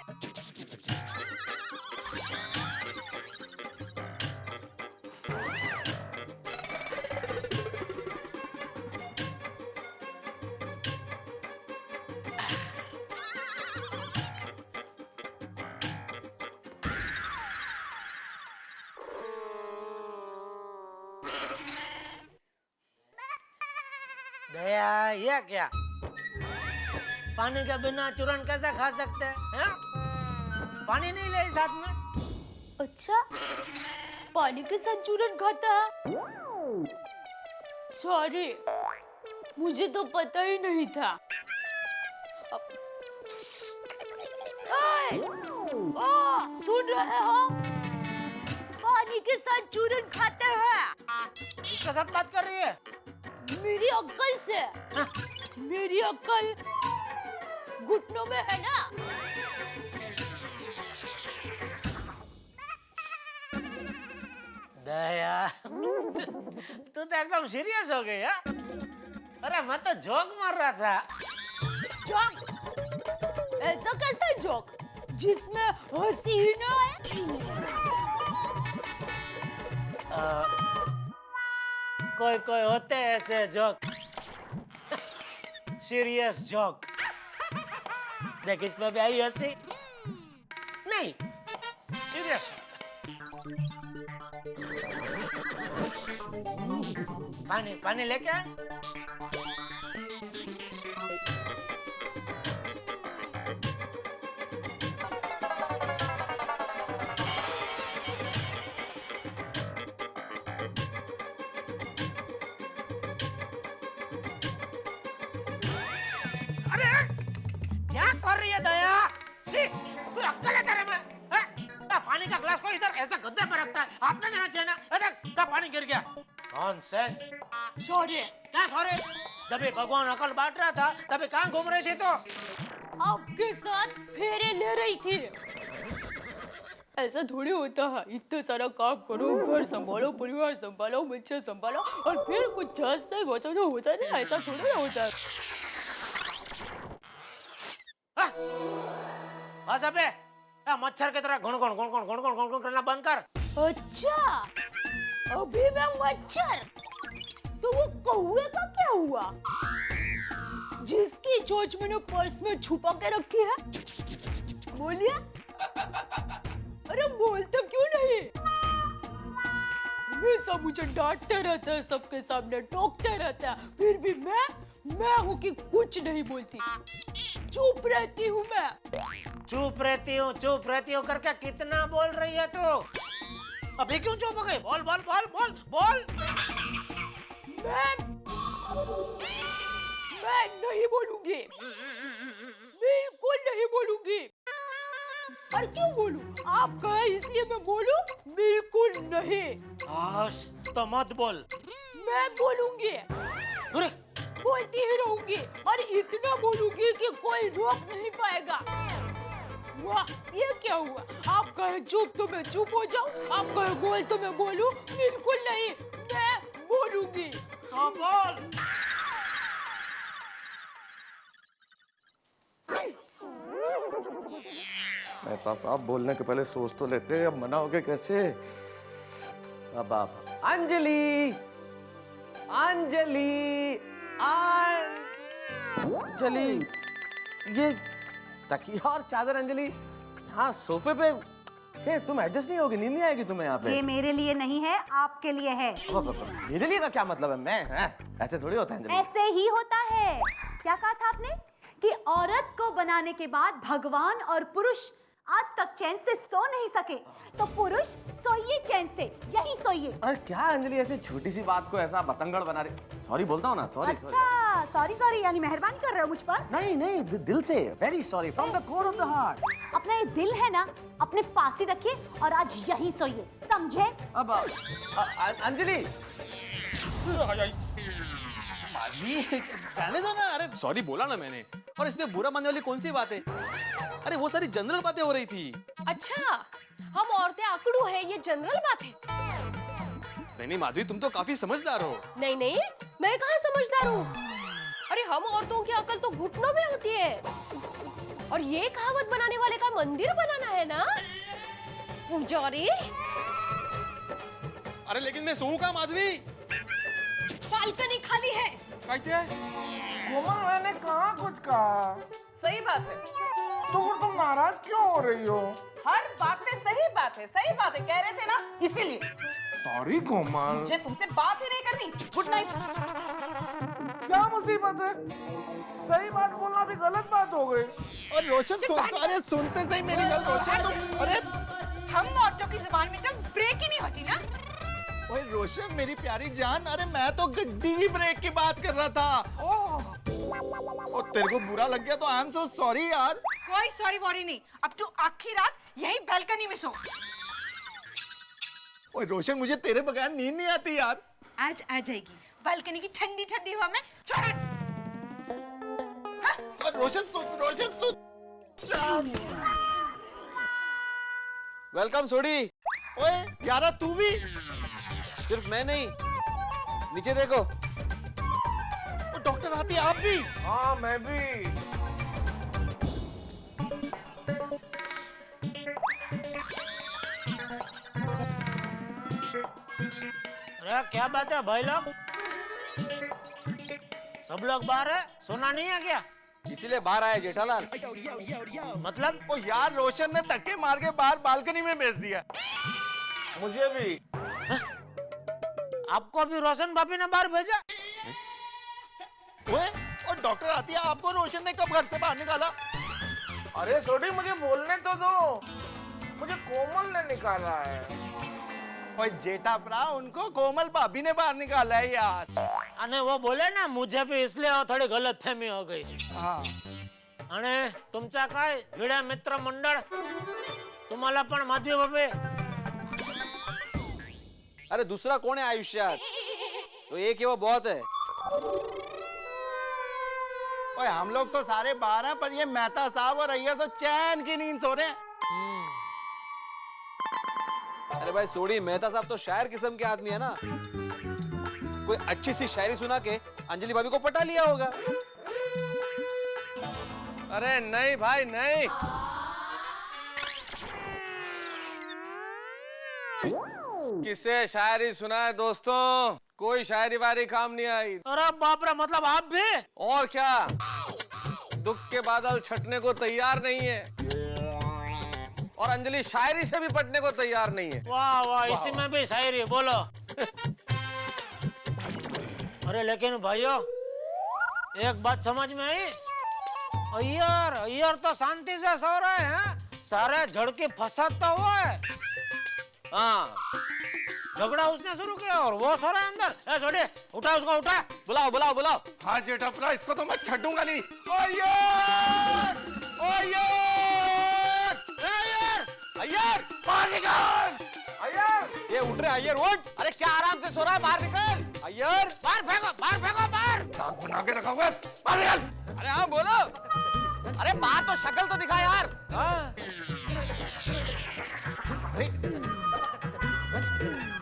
दया, ये क्या? पानी के बिना चूरन कैसे खा सकते हैं? पानी नहीं ले साथ में? अच्छा, पानी के साथ चूरन खाता है? सॉरी, मुझे तो पता ही नहीं था। सुन रहे हो? पानी के साथ चूरन खाते हैं। इसके साथ बात कर रही है? मेरी अक्ल से। मेरी अक्ल घुटनों में है ना। दया, तू तो एकदम सीरियस हो गई है। अरे मैं तो जोक मार रहा था। जोक? ऐसा कैसा जोक जिसमें हंसी ही ना है? कोई कोई होते हैं ऐसे जोक, सीरियस जोक। देख इसमें भी आई हंसी नहीं, सीरियस। पानी पानी लेके आ। हाथ में देना चाहिए ना। देख सब पानी गिर गया। नॉनसेंस। सॉरी। क्या सॉरी? जब ये भगवान अकल बांट रहा था तभी कहाँ घूम रही थी तो? आपके साथ फेरे ले रही थी। ऐसा थोड़ी होता है, इतना सारा काम करो, घर संभालो, परिवार संभालो, बच्चे संभालो और फिर कुछ चांस नहीं होता तो होता नहीं, ऐसा थोड़ी होता है। बस अबे मच्छर की तरह गुण करना बंद कर। अच्छा, अभी मैं मच्छर, तो वो कौवे का क्या हुआ जिसकी चोंच मैंने पर्स में छुपा के रखी है? बोलिए। अरे बोलते क्यों नहीं? हमेशा मुझे डांटते रहते हैं, सबके सामने टोकते रहते हैं, फिर भी मैं हूँ कि कुछ नहीं बोलती, चुप रहती हूँ मैं। चुप रहती हूँ करके कितना बोल रही है तू? अभी क्यों चुप हो गई? बोल बोल बोल बोल बोल। मैं नहीं बोलूंगी, बिल्कुल नहीं बोलूंगी। और क्यों बोलूं? आप कहे इसलिए मैं बोलूं? बिल्कुल नहीं। तो मत बोल। मैं बोलूंगी, बोलती ही रहूंगी और इतना बोलूंगी कि कोई रोक नहीं पाएगा। वाह, ये क्या हुआ? आप कहे चुप तो मैं चुप हो जाऊं, आप कहे बोल तो मैं बोलूं? बिल्कुल नहीं, मैं बोलूंगी। तो बोल। मेहता साहब बोलने के पहले सोच तो लेते, अब मनाओगे कैसे? अब आप अंजलि, अंजलि, अंजलि, ये तकिया और चादर अंजलि हाँ सोफे पे। तुम एडजस्ट नहीं होगी, नींद नहीं आएगी तुम्हें यहाँ पे? ये मेरे लिए नहीं है, आपके लिए है। मेरे लिए का क्या मतलब है? मैं ऐसे थोड़ी होता है अंजलि। ऐसे ही होता है। क्या कहा था आपने कि औरत को बनाने के बाद भगवान और पुरुष आज तक चैन से सो नहीं सके, तो पुरुष सोइए चैन से, यही सोइए। अरे क्या अंजलि ऐसे छोटी सी बात को ऐसा बतंगड़ बना रही? सॉरी बोलता हूँ ना, सॉरी। अच्छा सॉरी यानी मेहरबानी कर रहे हो मुझ पर? नहीं दिल से very sorry from the core of the heart. अपना ये दिल है ना, अपने पास ही रखिए और आज यहीं सोइए, समझे? अब अंजलि जाने दो ना। अरे सॉरी बोला ना मैंने, और इसमें बुरा मानने वाली कौन सी बात है? अरे वो सारी जनरल बातें हो रही थी। अच्छा, हम औरतें आकड़ू है, ये जनरल बात है? नहीं माधवी, तुम तो काफी समझदार हो। नहीं, मैं कहाँ समझदार हूँ? अरे हम औरतों की अकल तो घुटनों में होती है। और ये कहावत बनाने वाले का मंदिर बनाना है ना पुजारी? अरे लेकिन मैं सोऊं कहाँ माधवी? बालकनी खाली है। कहते मैंने कहा कुछ कहा? सही बात है। तुम नाराज क्यों हो रही हो? हर बात में सही बात है, कह रहे थे ना, इसीलिए। सॉरी कोमल, मुझे तुमसे बात ही नहीं करनी। Good night. क्या मुसीबत है? सही बात बोलना भी गलत बात हो गई। और रोशन अरे सुनते सही मेरी बात रोशन। अरे हम औरतों की जुबान में तो ब्रेक ही नहीं होती ना। ओए रोशन मेरी प्यारी जान, अरे मैं तो गड्डी की ब्रेक की बात कर रहा था। और तेरे को बुरा लग गया तो आई एम सो सॉरी यार। कोई सॉरी वॉरी नहीं, अब तू आखिरी रात यही बालकनी में सो। ओए रोशन मुझे तेरे बगैर नींद नहीं आती यार। आज आ जाएगी बालकनी की ठंडी ठंडी हवा में। छोड़। रोशन वेलकम सोडी। ओए यारा तू भी? सिर्फ मैं नहीं, नीचे देखो। डॉक्टर आती आप भी? हाँ मैं भी। अरे क्या बात है भाई लोग? सब लोग बाहर है, सोना नहीं है क्या? इसीलिए बाहर आया जेठालाल। मतलब? ओ यार रोशन ने धक्के मार के बाहर बालकनी में भेज दिया। मुझे भी। आपको भी रोशन भाभी ने बाहर भेजा? ओए और डॉक्टर आती है, आपको रोशन ने कब घर से बाहर निकाला? अरे सोडी मुझे बोलने तो दो, मुझे कोमल ने निकाला है। ओए जेठा भरा, उनको कोमल भाभी ने बाहर निकाला है यार। अने वो बोले ना मुझे भी, इसलिए थोड़ी गलतफहमी हो गई। हाँ। आणि तुमचा काय भिड्या मित्र मंडळ, तुम्हाला पण माधवी भाभी अरे दूसरा कौन है आयुष्यात? तो एक ही वो बहुत है। ओए हम लोग तो सारे बाहर हैं, पर ये मेहता साहब और अय्यर तो चैन की नींद सो रहे हैं। अरे भाई सोड़ी, मेहता साहब तो शायर किस्म के आदमी है ना, कोई अच्छी सी शायरी सुना के अंजलि भाभी को पटा लिया होगा। अरे नहीं भाई नहीं, किसे शायरी सुनाए दोस्तों, कोई शायरी वारी काम नहीं आई। अरे बाप रे, मतलब आप भी? और क्या, दुख के बादल छटने को तैयार नहीं है और अंजलि शायरी से भी पटने को तैयार नहीं है। वाह वाह, इसी में भी शायरी, बोलो। अरे लेकिन भाइयों, एक बात समझ में आई, अय्यर तो शांति से सो रहे हैं, सारे झड़के फसाता हुआ है। हाँ, झगड़ा उसने शुरू किया और वो सो रहा है अंदर। ए छोटे, उठा उसको, उठा। बुलाओ बुलाओ बुलाओ। हाँ जेठा, इसको तो मैं छूंगा नहीं। अय्यर बाहर निकल। अय्यर, ये उठ रहे अय्यर, उठ। अरे क्या आराम से सो रहा है, बाहर निकल। अय्यर, बाहर फेंको, बाहर फेंको, बाहर। नाक बना के रखा हुआ है, बाहर निकल। अरे हाँ बोलो। अरे बाहर तो शक्ल तो दिखा यार। हाँ।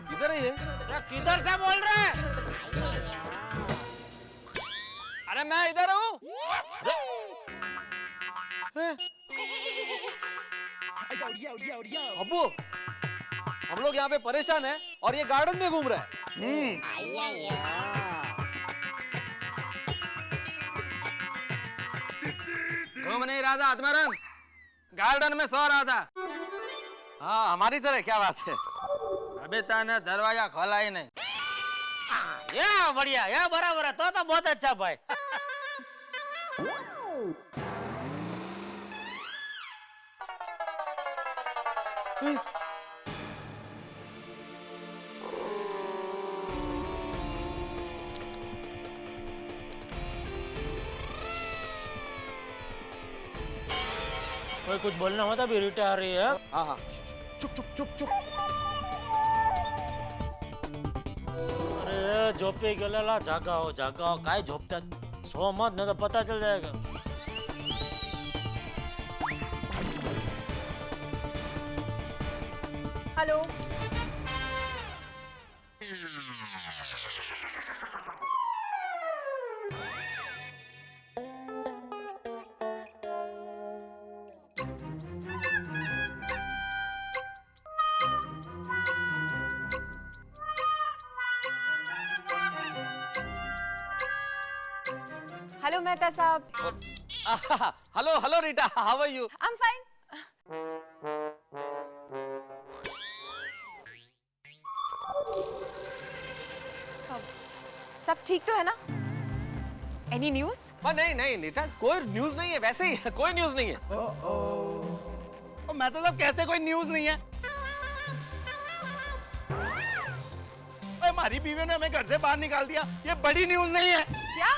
किधर है ये? किधर से बोल रहे हैं? अरे मैं इधर हूँ। अब्बू, हम लोग यहाँ पे परेशान हैं और ये गार्डन में घूम रहा है। घूम नहीं रहा था आत्माराम, गार्डन में सो रहा था। हाँ हमारी तरह, क्या बात है। अभी तने दरवाजा खोला ही नहीं। ये बढ़िया, ये बराबर है, तो बहुत अच्छा भाई। कोई कुछ बोलना होता भी रीटा आ रही है। हाँ हाँ, चुप चुप चुप चुप। अरे झोपे गेलेला, जागाओ जागाओ, काय झोपतात, सो मत, नहीं तो पता चल जाएगा। हेलो, हेलो मेहता साहब। Hello hello Rita, how are you? I am fine. सब ठीक तो है ना? Any news? नहीं नहीं रीटा, कोई न्यूज नहीं है, वैसे ही कोई न्यूज नहीं है। मैं तो सब कैसे कोई न्यूज नहीं है? हमारी बीवी ने हमें घर से बाहर निकाल दिया, ये बड़ी न्यूज नहीं है क्या?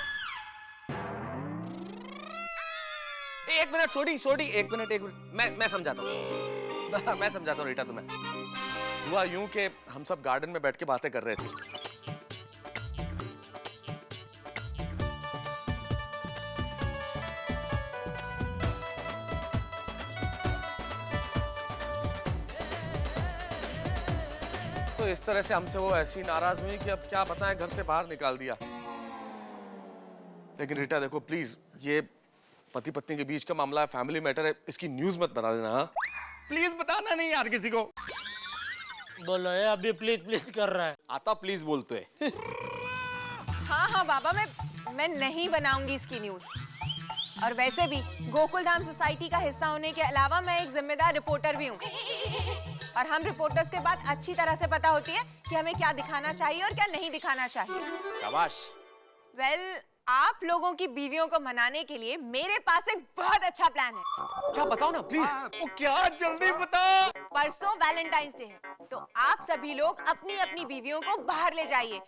एक मिनट छोटी, एक मिनट, मैं समझाता हूँ। मैं समझाता हूँ रीटा तुम्हें। हुआ यूं कि हम सब गार्डन में बैठ के बातें कर रहे थे। तो इस तरह से हमसे वो ऐसी नाराज हुई कि अब क्या बताएं, घर से बाहर निकाल दिया। लेकिन रीटा देखो प्लीज, ये पति पत्नी के बीच का मामला है, फैमिली मैटर है, इसकी न्यूज मत बना देना। हाँ प्लीज बताना नहीं यार किसी को। बोलो, ये अभी प्लीज प्लीज कर रहा है। आता प्लीज बोलते है। हाँ हाँ बाबा, मैं नहीं बनाऊंगी इसकी न्यूज। और वैसे भी गोकुल धाम सोसाइटी का हिस्सा होने के अलावा मैं एक जिम्मेदार रिपोर्टर भी हूँ, और हम रिपोर्टर्स के बाद अच्छी तरह से पता होती है कि हमें क्या दिखाना चाहिए और क्या नहीं दिखाना चाहिए। शाबाश। वेल, आप लोगों की बीवियों को मनाने के लिए मेरे पास एक बहुत अच्छा प्लान है। क्या बताओ ना प्लीज। वो क्या, जल्दी बताओ। परसों वैलेंटाइंस डे है, तो आप सभी लोग अपनी अपनी बीवियों को बाहर ले जाइए,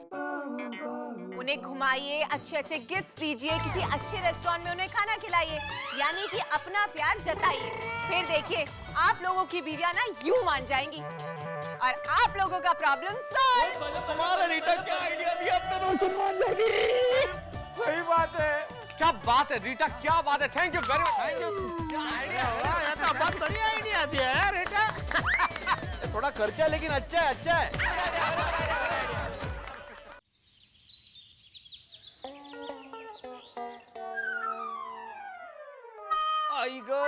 उन्हें घुमाइए, अच्छे अच्छे गिफ्ट्स दीजिए, किसी अच्छे रेस्टोरेंट में उन्हें खाना खिलाइए, यानी कि अपना प्यार जताइए। फिर देखिए, आप लोगों की बीवियां ना यूं मान जाएंगी। और आप लोगों का प्रॉब्लम सॉल्व। तुम्हारा रीटा क्या आइडिया दिया अपने रोशन मान जाएगी। सही बात है। क्या बात है रीटा, क्या बात है। Thank you very much. Thank you. क्या आइडिया हुआ? ये तो बहुत बढ़िया आइडिया दिया है बेटा। थोड़ा खर्चा लेकिन अच्छा है, अच्छा है। आई गो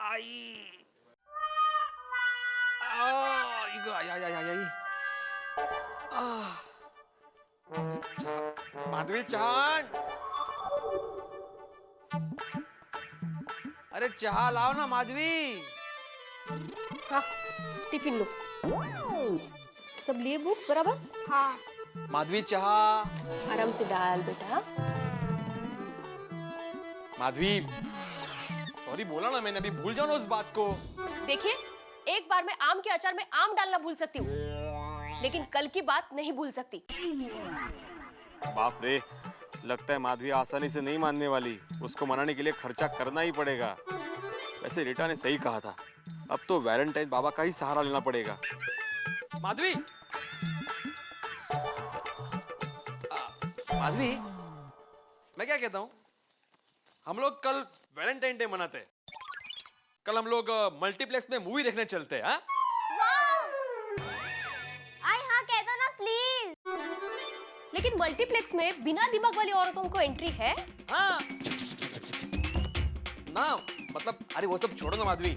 आई माधवी चांद, अरे चाह लाओ ना माधवी। हाँ, टिफिन लो। सब लिए बुक्स बराबर? हाँ। माधवी चाह। आराम से डाल बेटा। माधवी सॉरी बोला ना मैंने, अभी भूल जाओ ना उस बात को। देखिए, एक बार मैं आम के अचार में आम डालना भूल सकती हूँ, लेकिन कल की बात नहीं भूल सकती। बाप रे, लगता है माधवी आसानी से नहीं मानने वाली। उसको मनाने के लिए खर्चा करना ही पड़ेगा। वैसे रीटा ने सही कहा था, अब तो वैलेंटाइन बाबा का ही सहारा लेना पड़ेगा। माधवी, माधवी, मैं क्या कहता हूँ, हम लोग कल वैलेंटाइन डे मनाते हैं। कल हम लोग मल्टीप्लेक्स में मूवी देखने चलते हैं। हाँ कह दो ना प्लीज। लेकिन मल्टीप्लेक्स में बिना दिमाग वाली औरतों को एंट्री है? हाँ ना, मतलब अरे वो सब छोड़ो ना माधवी,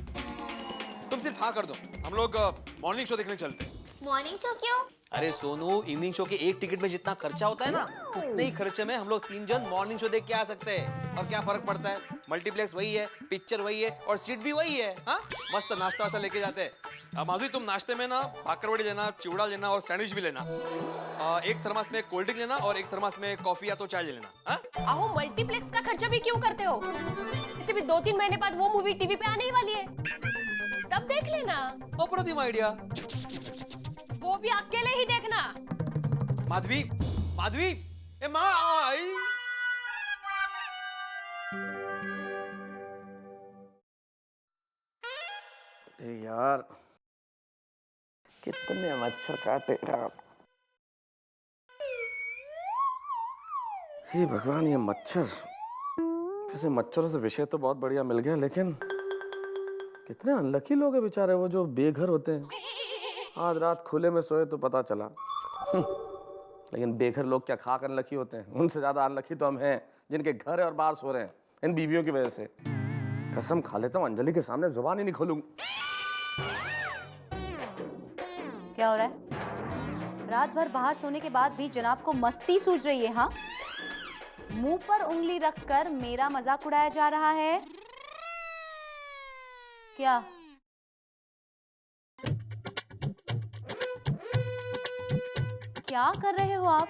तुम सिर्फ हाँ कर दो। हम लोग मॉर्निंग शो देखने चलते हैं। मॉर्निंग शो क्यों? अरे सोनू, इवनिंग शो के एक टिकट में जितना खर्चा होता है ना, उतने ही खर्चे में हम लोग 3 जन मॉर्निंग शो देख के आ सकते हैं। और क्या फर्क पड़ता है, मल्टीप्लेक्स वही है, पिक्चर वही है और सीट भी वही है। हाँ, मस्त नाश्ता वाश्ता लेके जाते हैं। माधवी, तुम नाश्ते में ना भाकरवड़ी लेना, चिवड़ा लेना और सैंडविच भी लेना। एक थर्मास में कोल्ड ड्रिंक लेना और एक थर्मास में कॉफी या तो चाय ले लेना। आहो, मल्टीप्लेक्स का खर्चा भी क्यों करते हो? इसे भी 2-3 महीने बाद वो मूवी टीवी पे आने ही वाली है, तब देख लेना। अप्रतिम आइडिया। वो भी अकेले ही देखना। माधवी, माधवी, ए माँ आई। यार कितने मच्छर काटेगा। हे भगवान, ये मच्छर। वैसे मच्छरों से विषय तो बहुत बढ़िया मिल गया, लेकिन कितने अनलकी लोग हैं बेचारे वो जो बेघर होते हैं। आज रात खुले में सोए तो पता चला। लेकिन बेघर लोग क्या खाकर अनलकी होते हैं? उनसे ज्यादा अनलकी तो हम हैं जिनके घर है और बाहर सो रहे हैं इन बीवियों की वजह से। कसम खा लेता हूँ अंजलि के सामने जुबान ही नहीं खोलूंगा। क्या हो रहा है? रात भर बाहर सोने के बाद भी जनाब को मस्ती सूझ रही है? हाँ, मुंह पर उंगली रखकर मेरा मजाक उड़ाया जा रहा है क्या? क्या कर रहे हो आप?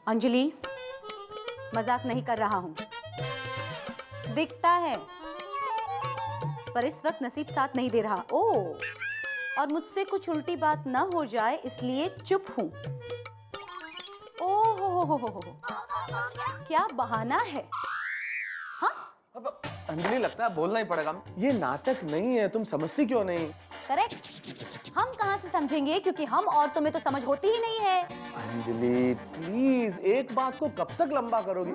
अंजलि, मजाक नहीं कर रहा हूं, दिखता है, पर इस वक्त नसीब साथ नहीं दे रहा। ओह, और मुझसे कुछ उल्टी बात ना हो जाए इसलिए चुप हूं। ओह हो, क्या बहाना है? हाँ? अंजलि, लगता है बोलना ही पड़ेगा। ये नाटक नहीं है, तुम समझती क्यों नहीं? करेक्ट, हम कहां से समझेंगे, क्योंकि हम औरतों में तो समझ होती ही नहीं है। अंजलि प्लीज, एक बात को कब तक लंबा करोगी?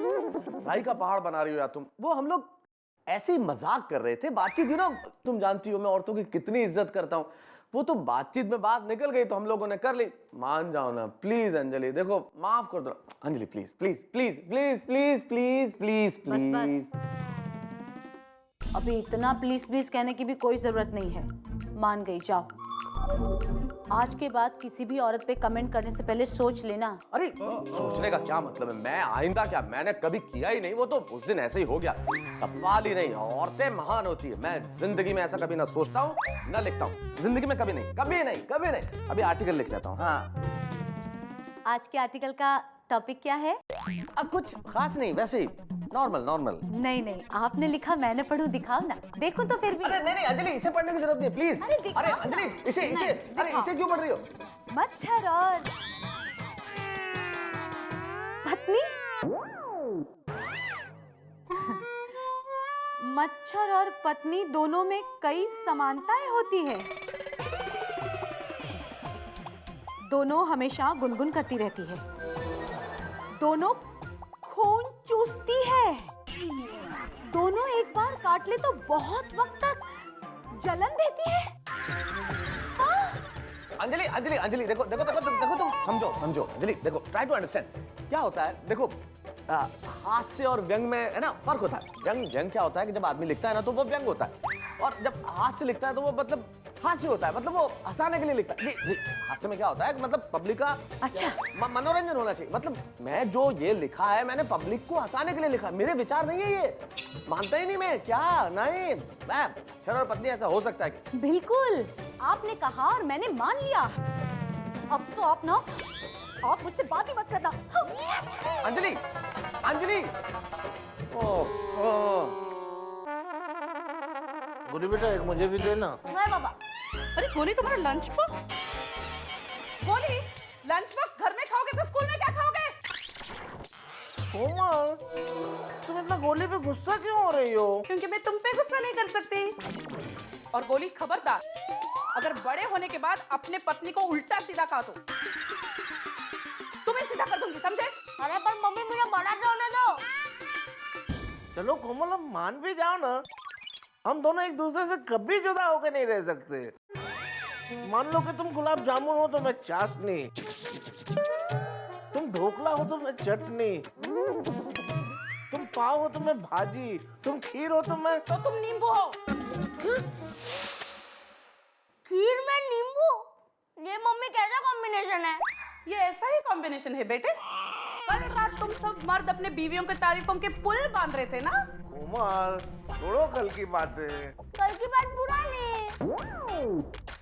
भाई का पहाड़ बना रही हो यार तुम। वो हम लोग ऐसे ही मजाक कर रहे थे, बातचीत थी ना। तुम जानती हो मैं औरतों की कितनी इज्जत करता हूँ। वो तो बातचीत में बात निकल गई तो हम लोगों ने कर ली। मान जाओ ना प्लीज अंजलि, देखो माफ कर दो Anjali, please please please please please please please please. अभी इतना प्लीज प्लीज कहने की भी कोई जरूरत नहीं है। मान गई, जाओ। आज के बाद किसी भी औरत पे कमेंट करने से पहले सोच लेना। अरे सोचने का क्या मतलब है? मैं आइंदा क्या, मैंने कभी किया ही नहीं। वो तो उस दिन ऐसे ही हो गया, सवाल ही नहीं। औरतें महान होती है। मैं जिंदगी में ऐसा कभी ना सोचता हूँ ना लिखता हूँ, जिंदगी में कभी नहीं, कभी नहीं, कभी नहीं। अभी आर्टिकल लिख लेता हूँ। हाँ, आज के आर्टिकल का टॉपिक क्या है? कुछ खास नहीं, वैसे ही नॉर्मल नॉर्मल। नहीं, आपने लिखा, मैंने पढ़ूं, दिखाओ ना। देखो तो फिर भी। अरे नहीं अंजलि, इसे पढ़ने की जरूरत नहीं, प्लीज। अरे अंजलि, इसे क्यों पढ़ रही हो? मच्छर और पत्नी मच्छर और पत्नी दोनों में कई समानताएं होती है। दोनों हमेशा गुनगुन करती रहती है। दोनों खून चूसती है। दोनों एक बार काट ले तो बहुत वक्त तक जलन देती है। अंजलि अंजलि अंजलि देखो देखो देखो देखो तुम समझो समझो अंजलि देखो ट्राई टू अंडरस्टैंड क्या होता है। देखो हास्य और व्यंग में है ना फर्क होता है। व्यंग व्यंग क्या होता है कि जब आदमी लिखता है ना तो वो व्यंग होता है, और जब हास्य लिखता है तो वो मतलब हास्य होता है, मतलब वो हंसाने के लिए लिखता है। हास्य में क्या होता है कि मतलब पब्लिक का अच्छा मनोरंजन होना चाहिए। मतलब मैं जो ये लिखा है मैंने पब्लिक को हंसाने के लिए लिखा, मेरे विचार नहीं है ये। मानता ही नहीं मैं क्या नहीं मैं अक्षर और पत्नी ऐसा हो सकता है कि? बिल्कुल आपने कहा और मैंने मान लिया। अब तो आप ना आप मुझसे बात ही मत करना। अंजलि अंजलि गोली बेटा एक मुझे भी देना। नहीं बाबा। अरे गोली तुम्हारा लंच बॉक्स? गोली लंच बॉक्स घर में खाओगे तो स्कूल में क्या खाओगे? कोमल तुम इतना गोली पे गुस्सा क्यों हो रही हो? क्योंकि मैं तुम पे गुस्सा नहीं कर सकती। और गोली खबरदार, अगर बड़े होने के बाद अपने पत्नी को उल्टा सीधा कहा तो तुम्हें सीधा कर दूंगी, समझे? अरे पर मम्मी मुझे बड़ा होने दो। चलो कोमल अब मान भी जाओ ना, हम दोनों एक दूसरे से कभी जुदा होकर नहीं रह सकते। मान लो कि तुम गुलाब जामुन हो तो मैं चाशनी, तुम ढोकला हो तो मैं चटनी, तुम पाव हो तो मैं भाजी, तुम खीर हो तो मैं तुम नींबू हो। खीर में नींबू? ये मम्मी कैसा कॉम्बिनेशन है? ये ऐसा ही कॉम्बिनेशन है बेटे। कल रात तुम सब मर्द अपने बीवियों के तारीफों के पुल बांध रहे थे ना? कोमल छोड़ो कल की बातें, कल की बात पुरानी।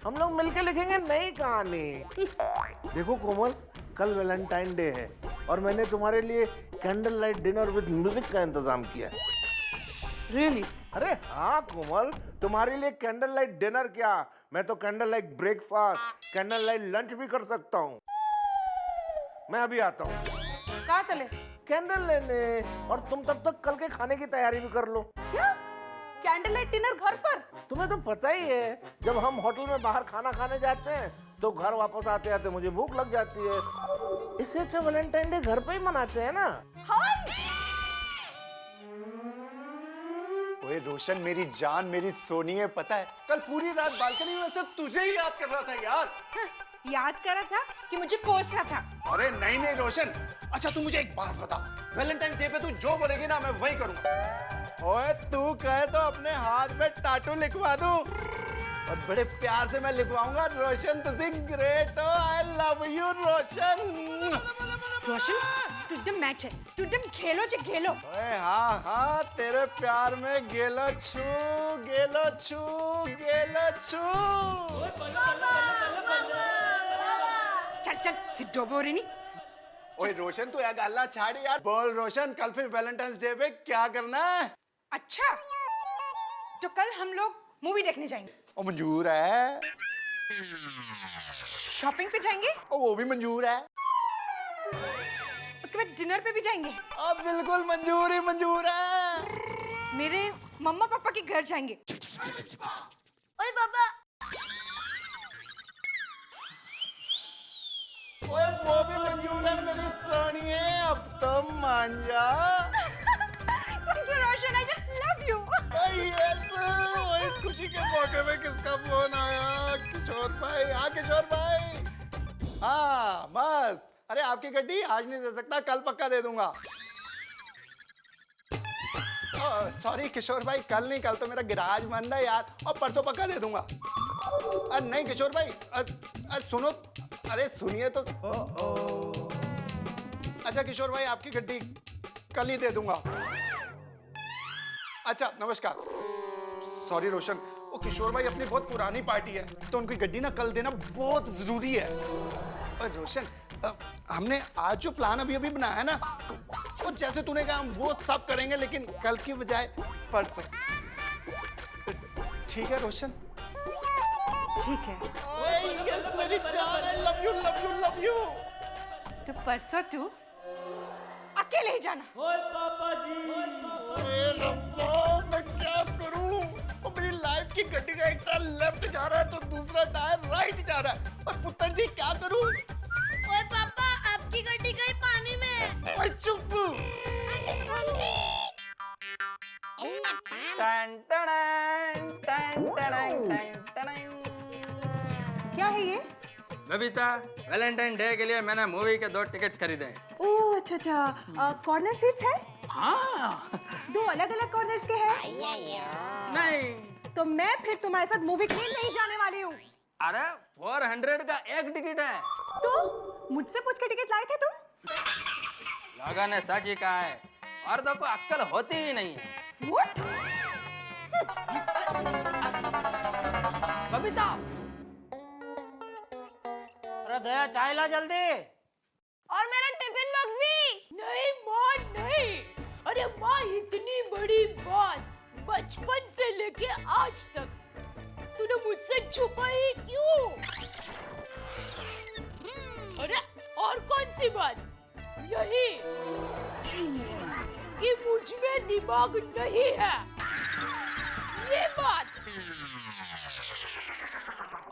हम लोग मिलकर लिखेंगे नई कहानी। देखो कोमल कल वैलेंटाइन डे है और मैंने तुम्हारे लिए candle light dinner with music का इंतजाम किया है। Really? अरे हाँ कोमल, तुम्हारे लिए कैंडल लाइट डिनर क्या, मैं तो candle light breakfast, candle light lunch भी कर सकता हूँ। मैं अभी आता हूँ। कहाँ चले? कैंडल लेने, और तुम तब तक कल के खाने की तैयारी भी कर लो। क्या? कैंडल लाइट डिनर घर पर? तुम्हें तो पता ही है जब हम होटल में बाहर खाना खाने जाते हैं तो घर वापस आते आते मुझे भूख लग जाती है। इससे अच्छा वैलेंटाइन डे घर पे ही मनाते हैं ना। ओए रोशन मेरी जान मेरी सोनी है, पता है कल पूरी रात बालकनी में सिर्फ तुझे ही याद कर रहा था यार। याद कर रहा था कि मुझे कोस रहा था। अरे नहीं नहीं रोशन, अच्छा तू मुझे एक बात बता, वैलेंटाइन डे पे तू जो बोलेगी ना मैं वही करूंगा। ओए तू कहे तो अपने हाथ पे टैटू लिखवा दूं और बड़े प्यार से मैं लिखवाऊंगा, रोशन तुझे ग्रेट हो, आई लव यू रोशन। रोशन तू एकदम मैच है, तू एकदम खेलो जे खेलो। ओए हाँ हाँ तेरे प्यार में गेलो छू गेलो छू गेलो छू। चल चल सिद्धो बोरिनी। ओए रोशन तू एक गल्ला छाड़ यार, बोल रोशन कल फिर वैलेंटाइंस डे पे क्या करना है? अच्छा तो कल हम लोग मूवी देखने जाएंगे। ओ मंजूर है। शॉपिंग पे जाएंगे। ओ वो भी मंजूर है। उसके बाद डिनर पे भी जाएंगे। अब बिल्कुल मंजूर ही मंजूर है। मेरे मम्मा पापा के घर जाएंगे। ओए पापा। ओए वो भी मंजूर है मेरी सोनिए, अब तो मान जा। Thank you, Roshan. I just love you. Yes, ओए खुशी के मौके में किसका फोन आया? किशोर भाई। हाँ किशोर भाई। हाँ बस, अरे आपकी गड्डी आज नहीं दे सकता, कल पक्का दे दूंगा। सॉरी किशोर भाई, कल नहीं, कल तो मेरा गिराज बंद है यार, और परसों पक्का दे दूंगा। नहीं किशोर भाई सुनो, अरे सुनिए तो। अच्छा किशोर भाई आपकी गड्डी कल ही दे दूंगा। अच्छा नमस्कार। सॉरी रोशन, वो किशोर भाई अपनी बहुत पुरानी पार्टी है तो उनकी गड्डी ना कल देना बहुत जरूरी है। और रोशन हमने आज जो प्लान अभी अभी बनाया है ना, वो जैसे तूने कहा हम वो सब करेंगे, लेकिन कल की बजाय परसों। ठीक है रोशन? ठीक है। यस मेरी जान, I love you love you love you. तो परसों तू अकेले अकेले ही जाना। अरे रब्बा, मैं क्या करूं? और मेरी लाइफ की गड्डी का एक टायर लेफ्ट जा रहा है तो दूसरा टायर राइट जा रहा है। और पुत्र जी क्या करूं? ओए पापा, आपकी गड्डी गई पानी में। ओए चुप। क्या है ये? बबीता, वैलेंटाइन डे के लिए मैंने मूवी के 2 टिकट खरीदे हैं। ओह अच्छा अच्छा, कॉर्नर सीट्स है? हाँ। 2 अलग अलग कॉर्नर्स के हैं? नहीं। तो मैं फिर तुम्हारे साथ मूवी के लिए नहीं जाने वाली हूँ। अरे 400 का एक टिकट है। तो मुझसे पूछ के टिकट लाए थे तुम? लोगों ने सच ही कहा है, औरतों को अक्ल होती ही नहीं है। What? बबीता, अरे दया चाय ला जल्दी। और मेरा टिफिन बॉक्स भी। नहीं माँ नहीं, अरे माँ इतनी बड़ी बात बचपन से लेके आज तक तूने मुझसे छुपाई क्यों? अरे और कौन सी बात? यही कि मुझ में दिमाग नहीं है, ये बात।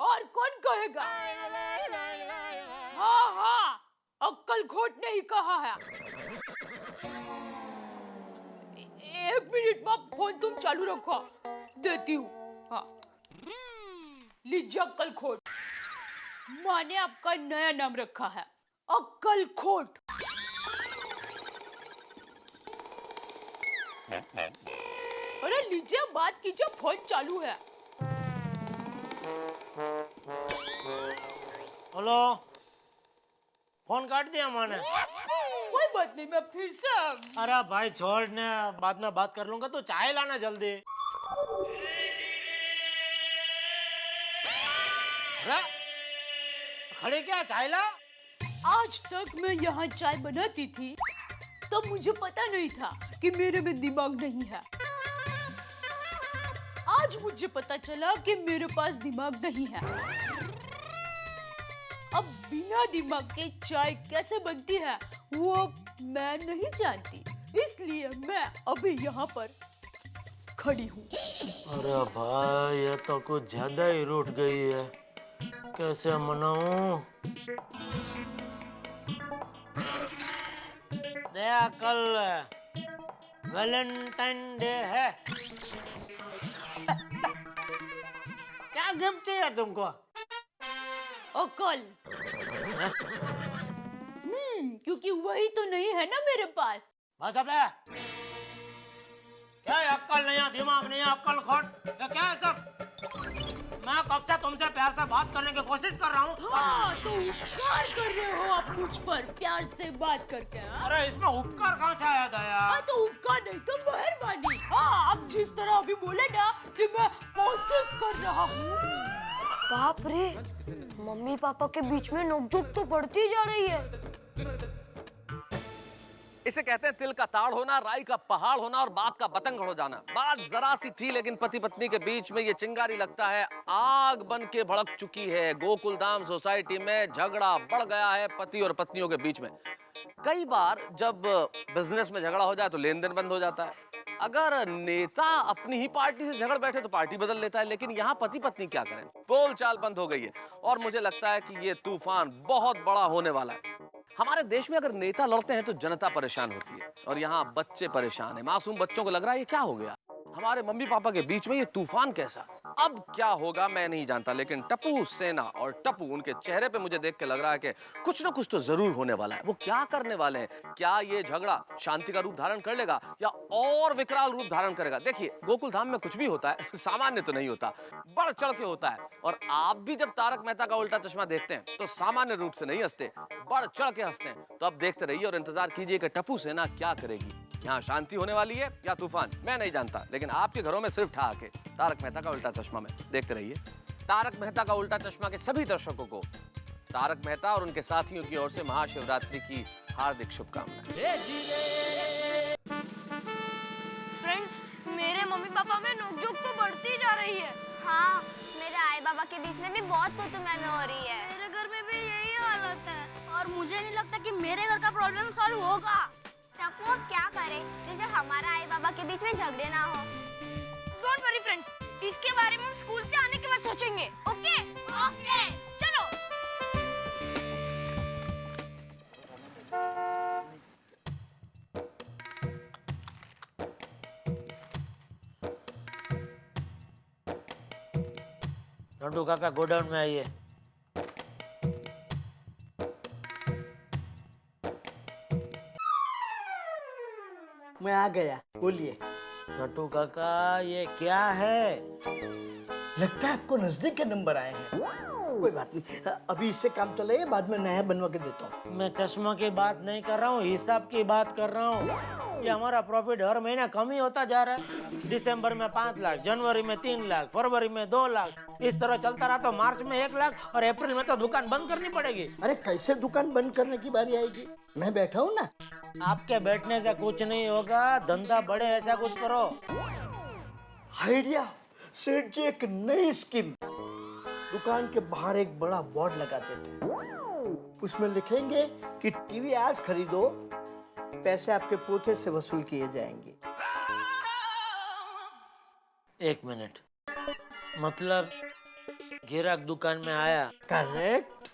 और कौन कहेगा? हाँ हाँ, अक्कल खोट नहीं कहा है। 1 मिनट माँ, फोन तुम चालू रखो, देती हूँ। हाँ लीजिए अक्कल खोट। माँ ने आपका नया नाम रखा है, अक्कल खोट। अरे लीजिए बात कीजिए, फोन चालू है। हेलो, फोन काट दिया मैंने। कोई बात नहीं, मैं फिर से। अरे भाई छोड़ ने, बाद में बात कर लूंगा। तो चाय लाना जल्दी। अरे खड़े क्या, चाय ला। आज तक मैं यहाँ चाय बनाती थी तो मुझे पता नहीं था कि मेरे में दिमाग नहीं है। आज मुझे पता चला कि मेरे पास दिमाग नहीं है। अब बिना दिमाग के चाय कैसे बनती है वो मैं नहीं जानती, इसलिए मैं अभी यहाँ पर खड़ी हूँ। अरे भाई ये तो कुछ ज्यादा ही रूठ गई है, कैसे मनाऊं? दया कल वैलेंटाइन डे है। क्या गिफ्ट चाहिए तुमको? अकल। क्योंकि वही तो नहीं है ना मेरे पास। बस अब है। क्या है, अक्ल नहीं है, दिमाग नहीं है, अक्ल खोट, ये क्या है सब? मैं कब से तुमसे प्यार से बात करने की कोशिश कर रहा हूँ। हाँ, तो उपकार कर रहे हो आप मुझ पर प्यार से बात करके। अरे इसमें उपकार कहाँ से आया दया? हाँ तो उपकार नहीं तो मेहरबानी। हाँ आप जिस तरह अभी बोले ना कि मैं कोशिश कर रहा हूँ। बाप रे, मम्मी पापा के बीच में नोकझोंक तो बढ़ती जा रही है। इसे कहते हैं तिल का ताड़ होना, राई का पहाड़ होना और बात का बतंग हो जाना। बात जरा सी थी लेकिन पति पत्नी के बीच में ये चिंगारी लगता है आग बन के भड़क चुकी है। गोकुलधाम सोसाइटी में झगड़ा बढ़ गया है पति और पत्नियों के बीच में। कई बार जब बिजनेस में झगड़ा हो जाए तो लेन देन बंद हो जाता है। अगर नेता अपनी ही पार्टी से झगड़ बैठे तो पार्टी बदल लेता है। लेकिन यहाँ पति पत्नी क्या करें, बोलचाल बंद हो गई है और मुझे लगता है कि ये तूफान बहुत बड़ा होने वाला है। हमारे देश में अगर नेता लड़ते हैं तो जनता परेशान होती है और यहाँ बच्चे परेशान हैं। मासूम बच्चों को लग रहा है ये क्या हो गया, हमारे मम्मी पापा के बीच में ये तूफान कैसा। अब क्या होगा मैं नहीं जानता, लेकिन टप्पू सेना और टप्पू, उनके चेहरे पे मुझे देख के लग रहा है कि कुछ ना कुछ तो जरूर होने वाला है। वो क्या करने वाले हैं? क्या ये झगड़ा शांति का रूप धारण कर लेगा या और विकराल रूप धारण करेगा? देखिए, गोकुलधाम में कुछ भी होता है सामान्य तो नहीं होता, बढ़ चढ़ के होता है। और आप भी जब तारक मेहता का उल्टा चश्मा देखते हैं तो सामान्य रूप से नहीं हंसते, बढ़ चढ़ के हंसते हैं। तो अब देखते रहिए और इंतजार कीजिए कि टप्पू सेना क्या करेगी। यहाँ शांति होने वाली है या तूफान, मैं नहीं जानता, लेकिन आपके घरों में सिर्फ ठहाके। तारक मेहता का उल्टा चश्मा में देखते रहिए। तारक मेहता का उल्टा चश्मा के सभी दर्शकों को तारक मेहता और उनके साथियों की ओर से महाशिवरात्रि की हार्दिक शुभकामनाएं। फ्रेंड्स, मेरे मम्मी पापा में नोकझोंक तो बढ़ती जा रही है। हाँ, मेरे आई बाबा के बीच में भी बहुत तू मैं हो रही है। मेरे घर में भी यही हालत है और मुझे नहीं लगता कि मेरे घर का प्रॉब्लम सॉल्व होगा। वो अब क्या करे जिससे हमारा आई बाबा के बीच में झगड़े ना हो। डोंट वरी फ्रेंड्स, इसके बारे में हम स्कूल से आने के बाद सोचेंगे। ओके ओके चलो। नंटू काका गोडाउन में आइए। मैं आ गया, बोलिए। नंटू काका ये क्या है? लगता है आपको नजदीक के नंबर आए हैं। कोई बात नहीं, अभी इससे काम चलेगा, बाद में नया बनवा के देता हूँ। मैं चश्मा की बात नहीं कर रहा हूँ, हिसाब की बात कर रहा हूँ। ये हमारा प्रॉफिट हर महीना कम ही होता जा रहा है। दिसंबर में 5 लाख, जनवरी में 3 लाख, फरवरी में 2 लाख। इस तरह चलता रहा तो मार्च में 1 लाख और अप्रैल में तो दुकान बंद करनी पड़ेगी। अरे कैसे दुकान बंद करने की बारी आएगी? मैं बैठा हूँ ना। आपके बैठने से कुछ नहीं होगा, धंधा बढ़े ऐसा कुछ करो। आइडिया सेठ जी, एक नई स्कीम। दुकान के बाहर एक बड़ा बोर्ड लगा देते हैं, उसमें लिखेंगे कि टीवी आज खरीदो, पैसे आपके पोते से वसूल किए जाएंगे। 1 मिनट, मतलब गिराक दुकान में आया, करेक्ट,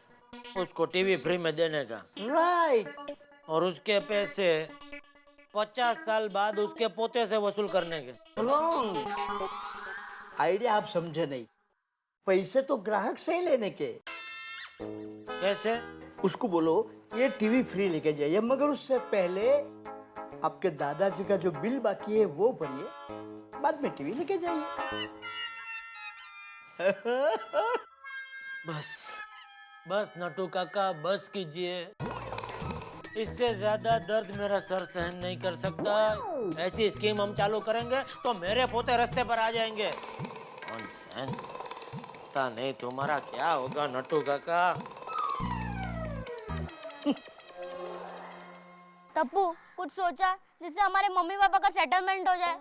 उसको टीवी फ्री में देने का, राइट, और उसके पैसे 50 साल बाद उसके पोते से वसूल करने के। रॉन्ग आइडिया, आप समझे नहीं। पैसे तो ग्राहक से ही लेने के। कैसे? उसको बोलो ये टीवी फ्री लेके जाइए, मगर उससे पहले आपके दादाजी का जो बिल बाकी है वो भरिए, बाद में टीवी लेके जाइए। बस नटू काका, बस कीजिए। इससे ज्यादा दर्द मेरा सर सहन नहीं कर सकता। ऐसी स्कीम हम चालू करेंगे तो मेरे पोते रास्ते पर आ जाएंगे। नॉनसेंस, पता नहीं तुम्हारा क्या होगा नटू काका। टप्पू, कुछ सोचा जिससे हमारे मम्मी पापा का सेटलमेंट हो जाए?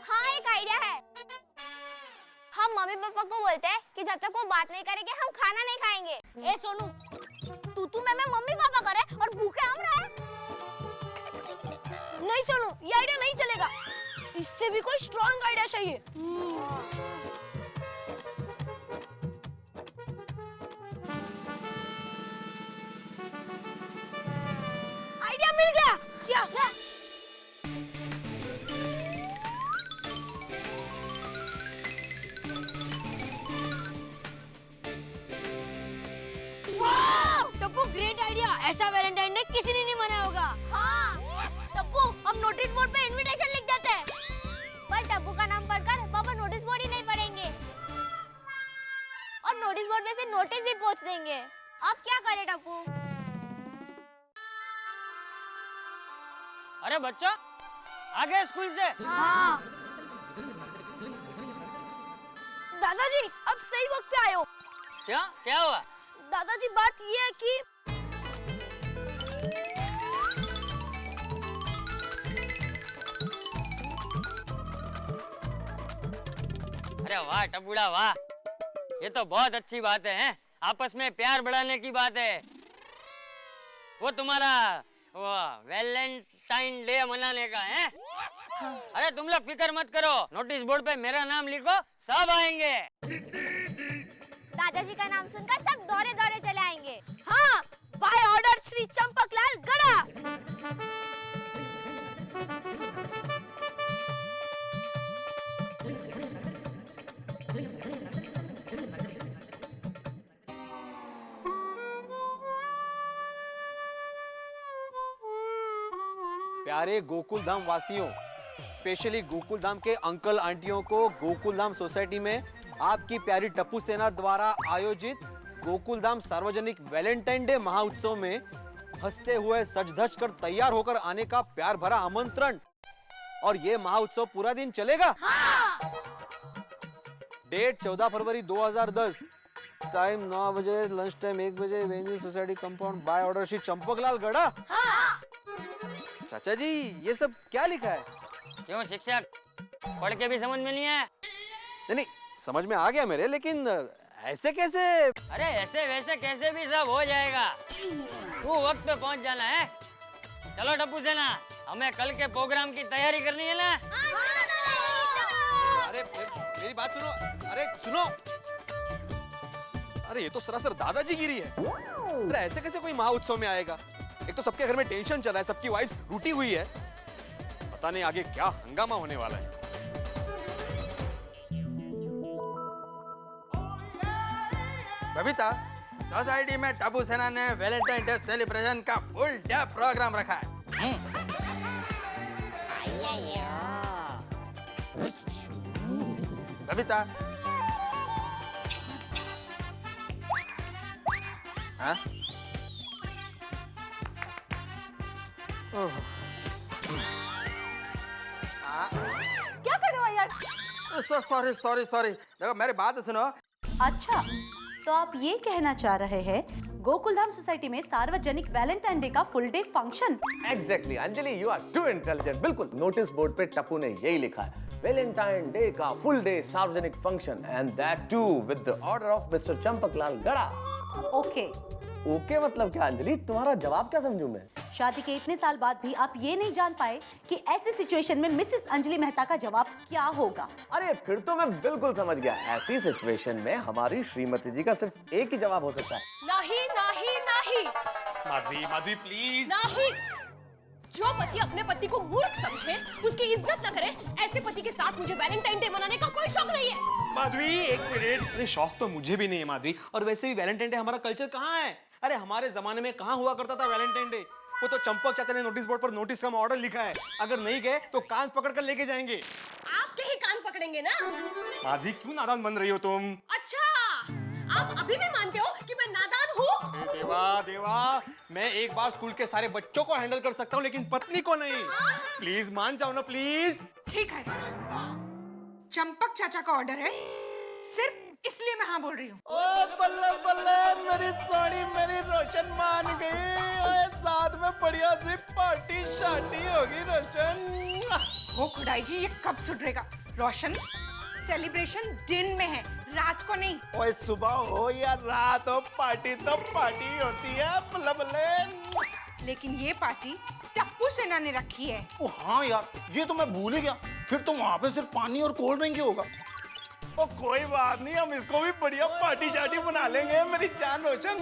हाँ, एक आइडिया है। हम मम्मी पापा को बोलते हैं कि जब तक वो बात नहीं करेंगे हम खाना नहीं खाएंगे। ए सोनू, तू मैं मम्मी पापा करे और भूखे हम रहे। नहीं सोनू, ये आइडिया नहीं चलेगा। इससे भी कोई स्ट्रॉन्ग आइडिया चाहिए। आइडिया मिल गया। क्या? Tappu, great idea. ऐसा वैलेंटाइन डे किसी ने नहीं मनाया होगा। हाँ, टप्पू, हम नोटिस बोर्ड पे इनविटेशन लिख देते हैं। पर टप्पू का नाम पढ़कर पापा नोटिस बोर्ड ही नहीं पढ़ेंगे और नोटिस बोर्ड में से नोटिस भी पोंछ देंगे। अब क्या करें टप्पू? अरे बच्चों, आ गए स्कूल से? हाँ। दादाजी, अब सही वक्त पे आए हो। क्या हुआ? दादाजी, बात ये है कि अरे वाह टबूड़ा वाह, ये तो बहुत अच्छी बात है, हैं? आपस में प्यार बढ़ाने की बात है। वो तुम्हारा वो वैलेंटाइन डे मनाने का है? अरे तुम लोग फिक्र मत करो, नोटिस बोर्ड पे मेरा नाम लिखो, सब आएंगे। दादाजी का नाम सुनकर सब दौड़े दौड़े चले आएंगे। हाँ, बाय ऑर्डर श्री चंपकलाल गड़ा। प्यारे गोकुल धाम वासियों, स्पेशली गोकुल धाम के अंकल आंटियों को गोकुल धाम सोसाइटी में आपकी प्यारी टप्पू सेना द्वारा आयोजित गोकुल धाम सार्वजनिक वैलेंटाइन डे महाउत्सव में हंसते हुए सज धज कर तैयार होकर आने का प्यार भरा आमंत्रण। और ये महाउत्सव पूरा दिन चलेगा। डेट 14 फरवरी 2010, टाइम 9 बजे, लंच टाइम 1 बजे, venue society compound, by order Shri Champaklal Gada. चाचा जी, ये सब क्या लिखा है? क्यों शिक्षक, पढ़ के भी समझ में नहीं है? नहीं, समझ में आ गया मेरे, लेकिन ऐसे कैसे? अरे ऐसे वैसे कैसे भी सब हो जाएगा, तू वक्त पे पहुंच जाना है। चलो टप्पू सेना, हमें कल के प्रोग्राम की तैयारी करनी है ना। अरे मेरी बात सुनो, अरे सुनो, अरे ये तो सरासर दादाजीगिरी है। अरे ऐसे कैसे कोई महाउत्सव में आएगा? एक तो सबके घर में टेंशन चल रहा है, सबकी वाइफ्स रूठी हुई है, पता नहीं आगे क्या हंगामा होने वाला है। बबीता, सोसाइटी में टप्पू सेना ने वैलेंटाइन डे सेलिब्रेशन का फुल डे प्रोग्राम रखा है। बबीता, हाँ? क्या कर रहे हो यार? सॉरी सॉरी सॉरी, देखो मेरी बात तो सुनो। अच्छा, तो आप ये कहना चाह रहे हैं गोकुलधाम सोसाइटी में सार्वजनिक वैलेंटाइन डे का full day function? Exactly Anjali, you are too intelligent. बिल्कुल, नोटिस बोर्ड पे टप्पू ने यही लिखा है, वैलेंटाइन डे का फुल डे सार्वजनिक function, and that too with the order of mister Champaklal Gada. Okay okay मतलब क्या अंजलि? तुम्हारा जवाब क्या समझूं मैं? शादी के इतने साल बाद भी आप ये नहीं जान पाए कि ऐसी सिचुएशन में मिसेस अंजलि मेहता का जवाब क्या होगा? अरे फिर तो मैं बिल्कुल समझ गया। ऐसी सिचुएशन में हमारी श्रीमती जी का सिर्फ एक ही जवाब हो सकता है। नहीं नहीं नहीं माधवी, माधवी प्लीज नहीं। जो पति अपने पति को मूर्ख समझे, उसकी इज्जत न करे, ऐसे पति के साथ मुझे वैलेंटाइन डे मनाने का कोई शौक नहीं है। माधवी एक मिनट, अरे शौक तो मुझे भी नहीं है माधवी, और वैसे भी वैलेंटाइन डे हमारा कल्चर कहाँ है? अरे हमारे जमाने में कहाँ हुआ करता था वैलेंटाइन डे? वो तो चंपक चाचा ने नोटिस बोर्ड पर नोटिस का ऑर्डर लिखा है, अगर नहीं गए तो कान पकड़ कर लेके जाएंगे। आपके ही कान पकड़ेंगे ना। माधवी क्यों नादान बन रही हो तुम? अच्छा, आप अभी भी मानते हो कि मैं नादान हूँ? देवा देवा, मैं एक बार स्कूल के सारे बच्चों को हैंडल कर सकता हूँ, लेकिन पत्नी को नहीं। प्लीज मान जाओ ना प्लीज। ठीक है, चंपक चाचा का ऑर्डर है, सिर्फ इसलिए मैं हाँ बोल रही हूँ। ओ बल्ले बल्ले, मेरी साड़ी मेरी रोशन मान गई। ओए साथ में बढ़िया सी पार्टी शार्टी होगी रोशन। हो खुदाई जी, ये कब सुधरेगा? रोशन, सेलिब्रेशन दिन में है, रात को नहीं। ओए सुबह हो या रात हो, पार्टी तो पार्टी होती है। बल्ले बल्ले। लेकिन ये पार्टी टप्पू सेना ने रखी है। ओ हाँ यार, ये तो मैं भूल ही गया। फिर तो वहाँ पे सिर्फ पानी और कोल्ड ड्रिंक ही होगा। ओ कोई बात नहीं, हम इसको भी बढ़िया पार्टी शार्टी बना लेंगे मेरी जान रोशन।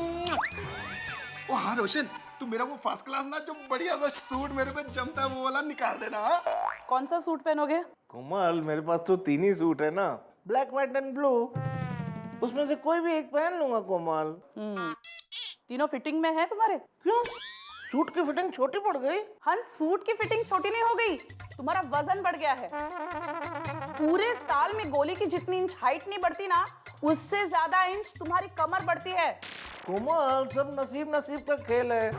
ओ हाँ रोशन, तू मेरा वो फर्स्ट क्लास ना जो बढ़िया सा सूट मेरे पे जमता है वो वाला निकाल देना। कौन सा सूट पहनोगे? कोमल, मेरे पास तो 3 ही सूट है ना, ब्लैक व्हाइट एंड ब्लू। उसमें से कोई भी एक पहन लूंगा कोमल। तीनों फिटिंग में है तुम्हारे? क्यों? सूट की फिटिंग छोटी पड़ गई? हंस, सूट की फिटिंग छोटी नहीं हो गई, तुम्हारा वजन बढ़ गया है। पूरे साल में गोली की जितनी इंच हाइट नहीं बढ़ती ना, उससे ज्यादा इंच तुम्हारी कमर बढ़ती है। कोमल, सब नसीब नसीब का खेल है।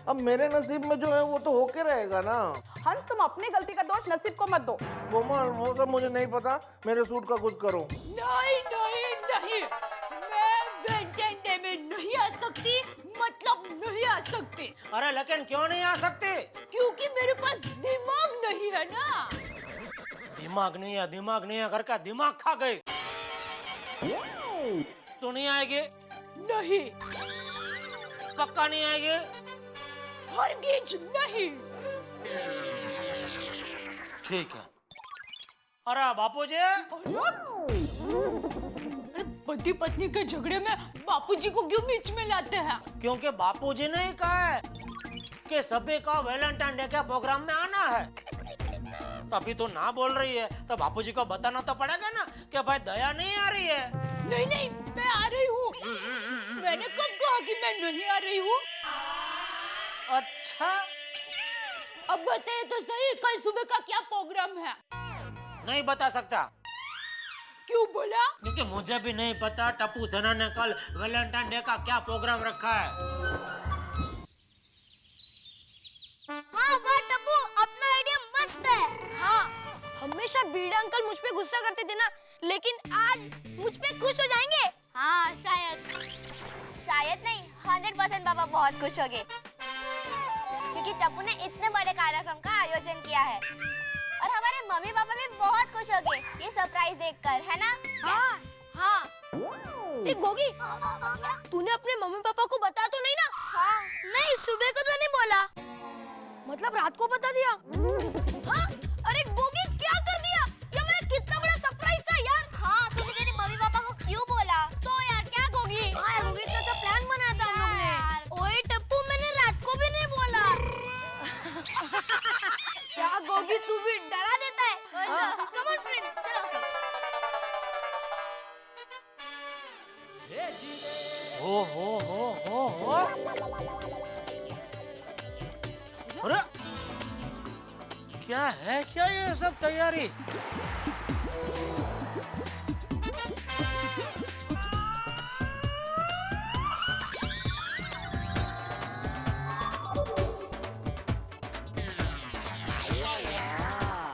अब मेरे नसीब में जो है वो तो होके रहेगा ना। हंस, तुम अपनी गलती का दोष नसीब को मत दो। कोमल, वो सब मुझे नहीं पता, मेरे सूट का कुछ करो। नहीं नहीं नहीं, मैं वैलेंटाइन डे में नहीं आ सकती, मतलब नहीं आ सकती। अरे लेकिन क्यों नहीं आ सकते? क्योंकि मेरे पास दिमाग नहीं है ना। दिमाग नहीं है करके दिमाग खा गए। तो नहीं आएगी? नहीं। पक्का नहीं आएगी? हरगिज नहीं। ठीक है। अरे बापूजी, पति पत्नी के झगड़े में बापूजी को क्यों बीच में लाते हैं? क्योंकि बापूजी ने ही कहा है कि सभी का वैलेंटाइन डे के प्रोग्राम में आना है। तभी तो ना बोल रही है, तो बापूजी को बताना तो पड़ेगा ना कि भाई दया नहीं आ रही है। नहीं नहीं, मैं आ रही हूँ। मैंने कब कहा कि मैं नहीं आ रही हूँ? अच्छा, अब बताइए तो सही, कल सुबह का क्या प्रोग्राम है? नहीं बता सकता। क्यों बोला? क्योंकि मुझे भी नहीं पता टप्पू सेना ने कल वैलेंटाइन डे का क्या प्रोग्राम रखा है। हाँ वाह टप्पू, अपना आइडिया मस्त है। हाँ, हमेशा बीड़ा अंकल मुझ पे गुस्सा करते थे ना, लेकिन आज मुझ पे खुश हो जाएंगे। हाँ शायद नहीं, 100% पापा बहुत खुश होंगे, क्योंकि टप्पू ने इतने बड़े कार्यक्रम का आयोजन किया है, और हमारे मम्मी पापा भी बहुत खुश होंगे ये सरप्राइज देखकर, है ना? हाँ। ए गोगी, तूने अपने मम्मी पापा को बता तो नहीं ना? हाँ। नहीं, सुबह को तो नहीं बोला। मतलब रात को बता दिया? हाँ? अरे गोगी क्या कर दिया? ये मेरा कितना बड़ा सरप्राइज था यार। हाँ, तूने तेरे मम्मी पापा को क्यों बोला? तो यार क्या गोगी? हाँ यार गोगी, इतना अच्छा प्लान बनाया था हम लोग ने। ओए टप्पू, मैंने रात को भी नहीं बोला। क्या गोगी, तू भी डरा देता है? कम ऑन फ्रेंड्स, चलो। हो। अरे क्या है क्या ये सब तैयारी?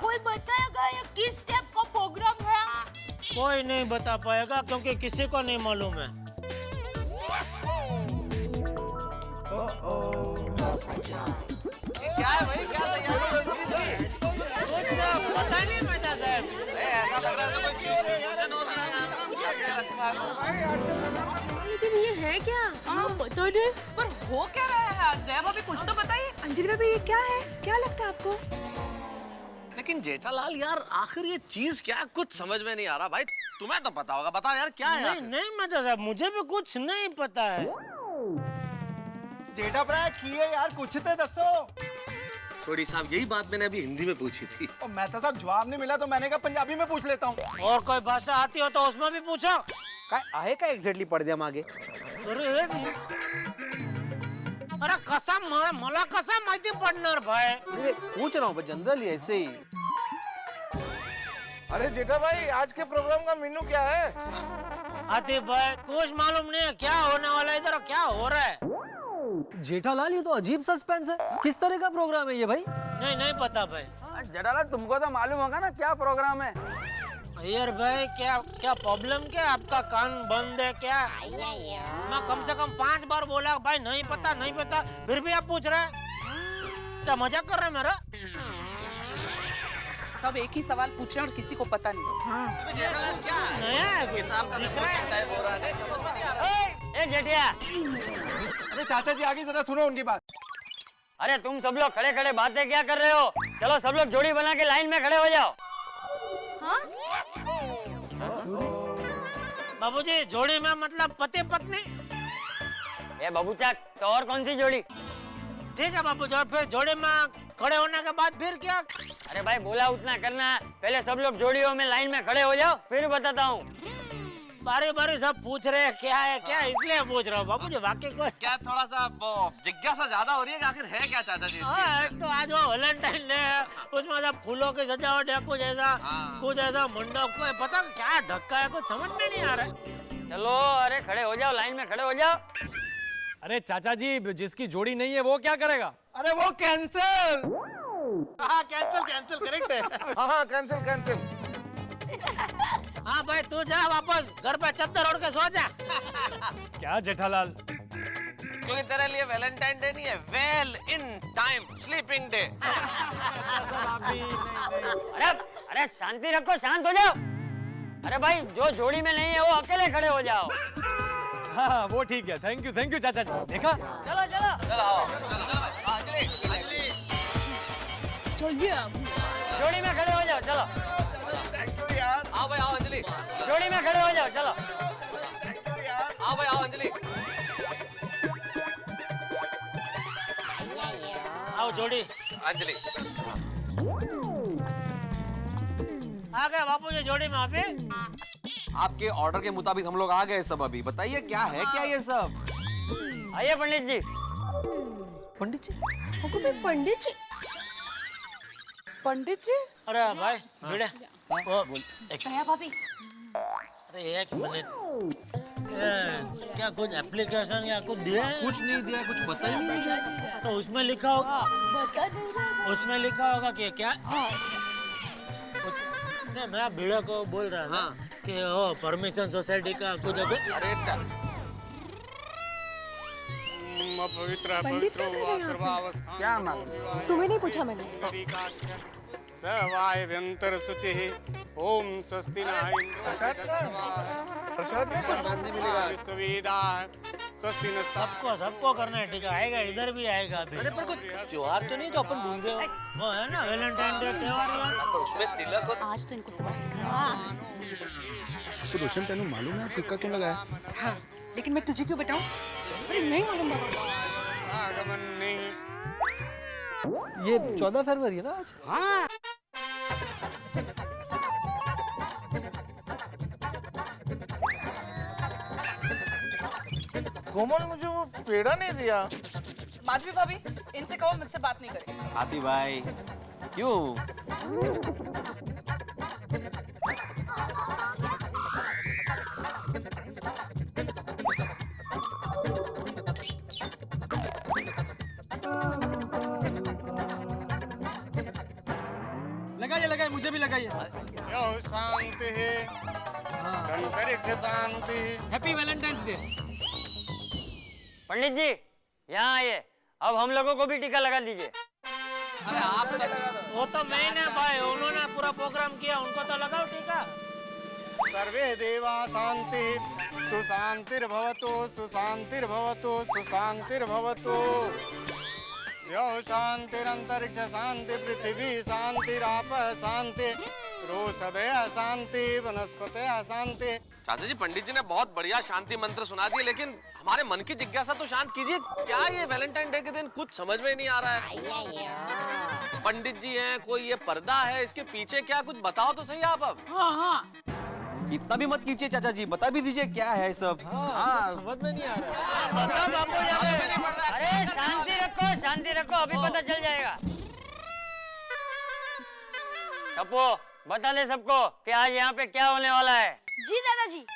कोई बताएगा ये किस टाइप का प्रोग्राम है? कोई नहीं बता पाएगा क्योंकि किसी को नहीं मालूम है। क्या है भाई, क्या तैयारी हो रही है? कुछ पता नहीं मेहता साहब। ऐसा लग रहा है कोई फंक्शन हो रहा है। लेकिन ये है क्या? पता नहीं, पर हो क्या रहा है आज? दया भाभी कुछ तो बताइए। अंजलि भाभी ये क्या है? क्या लगता है आपको? लेकिन जेठालाल यार, आखिर ये चीज क्या, कुछ समझ में नहीं आ रहा भाई। तुम्हें तो पता होगा, बताओ यार क्या है? नहीं मेहता साहब, मुझे भी कुछ नहीं पता है। जेठा भरा की है यार, कुछ तो दसो। सोडी साहब, यही बात मैंने अभी हिंदी में पूछी थी। और मेहता साहब जवाब नहीं मिला तो मैंने कहा पंजाबी में पूछ लेता हूँ। और कोई भाषा आती हो तो उसमें भी पूछो। काय आहे का एक्झॅक्टली पडद्या मागे? अरे कसम, मला कसं माहिती पडणार भाई? पूछ रहा हूँ जनरली ऐसे ही। अरे जेठा भाई, आज के प्रोग्राम का मेनू क्या है? आतिफ भाई, कुछ मालूम नहीं है क्या होने वाला है इधर और क्या हो रहा है। जेठालाल, ये तो अजीब सस्पेंस है। किस तरह का प्रोग्राम है ये भाई? नहीं पता भाई। जेठालाल, तुमको तो मालूम होगा ना क्या प्रोग्राम है? यार भाई, क्या प्रॉब्लम, क्या आपका कान बंद है क्या? मैं कम से कम 5 बार बोला भाई, नहीं पता, फिर भी आप पूछ रहे हैं। क्या मजाक कर रहे हैं मेरा? सब एक ही सवाल पूछ रहे हैं और किसी को पता नहीं। हाँ। ए जेठिया, अरे चाचा जी आगे जरा सुनो उनकी बात। अरे तुम सब लोग खड़े खड़े बातें क्या कर रहे हो? चलो सब लोग जोड़ी बना के लाइन में खड़े हो जाओ। बाबूजी, जोड़ी में मतलब पति पत्नी? ए बाबूचा, तो और कौन सी जोड़ी? ठीक है बाबूजी, और फिर जोड़ी में खड़े होने के बाद फिर क्या? अरे भाई, बोला उतना करना है। पहले सब लोग जोड़ियों में लाइन में खड़े हो जाओ, फिर बताता हूँ। बारी सब पूछ रहे हैं क्या है क्या, इसलिए पूछ रहा हूँ बाबूजी। वाकई को क्या थोड़ा सा जिज्ञासा ज्यादा हो रही है कि आखिर है क्या चाचा जी? हाँ, एक तो आज वो वैलेंटाइन डे है, उसमें सब फूलों की सजावट है, कुछ ऐसा मंडप को पता क्या ढक्का है, कुछ समझ में नहीं आ रहा है। चलो, अरे खड़े हो जाओ, लाइन में खड़े हो जाओ। अरे चाचा जी, जिसकी जोड़ी नहीं है वो क्या करेगा? अरे वो कैंसिल। हाँ कैंसिल करेक्ट है। हाँ कैंसिल। हाँ भाई, तू जा वापस घर पे चद्दर ओढ़ के सो जा। क्या जेठालाल? क्योंकि तेरे लिए वैलेंटाइन डे नहीं है, well in time sleeping day. अरे शांति रखो, शांत हो जाओ। अरे भाई, जो जोड़ी में नहीं है वो अकेले खड़े हो जाओ। हाँ, वो ठीक है। थैंक यू चाचा जी। देखा? चलिए जोड़ी में खड़े हो जाओ, चलो। आओ भाई, आओ अंजलि। जोड़ी में खड़े हो जाओ, चलो। आओ भाई, आओ अंजलि। आओ जोड़ी। अंजलि आ गए बापूजी जोड़ी में। अभी आपके ऑर्डर के मुताबिक हम लोग आ गए सब। अभी बताइए क्या है क्या ये सब? आइए पंडित जी। पंडित जी? अरे भाई भिड़े, दया भाभी, अरे एक मिनट, क्या कुछ एप्लीकेशन या कुछ दिया है? कुछ नहीं दिया, कुछ पता ही नहीं है। तो उसमें लिखा होगा, कि क्या नहीं, मैं भिड़े को बोल रहा था कि वो परमिशन सोसाइटी का कुछ। अरे क्या मालूम? तुम्हें नहीं पूछा मैंने। सवायव्यंतर शुचिः ओम स्वस्ति न इंद्रो विश्ववेदाः स्वस्ति न सबको करना है टीका, आएगा इधर भी आएगा अभी। अरे पर कुछ त्योहार तो नहीं जो अपन भूल गए हो? वो है ना वैलेंटाइन डे त्योहार यार। पर उसमें तिलक और आज तो इनको सबक सिखाना तो रोशन तेनू मालूम है टिक्का क्यों लगाया? हाँ, लेकिन मैं तुझे क्यों बताऊं? अरे नहीं मालूम बाबा। आगमन नहीं। ये 14 फरवरी है ना आज? हाँ। कोमल मुझे वो पेड़ा नहीं दिया। माधवी भाभी, इनसे कहो मुझसे बात नहीं करे। हाथी भाई क्यों? लगाइए मुझे भी लगाइए। यो शांति है, अंतरिक्ष शांति। Happy Valentine's day. पंडित जी यहाँ आइए, अब हम लोगों को भी टीका लगा दीजिए। अरे आप वो तो मैंने भाई, उन्होंने पूरा प्रोग्राम किया, उनको तो लगाओ टीका। सर्वे देवा शांति सुशांतिर्भवतु सुशांतिर्भवतु सुशांतिर्भवतु। यो शांतिरंतरिक्ष शांति पृथ्वी शांतिराप शांति रोषभय शांति वनस्पतय शांति। चाचा जी, पंडित जी ने बहुत बढ़िया शांति मंत्र सुना दिए, लेकिन हमारे मन की जिज्ञासा तो शांत कीजिए। क्या ये वैलेंटाइन डे के दिन कुछ समझ में नहीं आ रहा है? पंडित जी हैं, कोई ये पर्दा है, इसके पीछे क्या कुछ बताओ तो सही आप अब। हाँ। इतना भी मत कीजिए चाचा जी, बता भी दीजिए क्या है सब। हाँ, समझ में नहीं आ रहा। अरे शांति रखो, अभी पता चल जाएगा। टप्पू, बता दे सबको कि आज यहाँ पे क्या होने वाला है। जी दादाजी।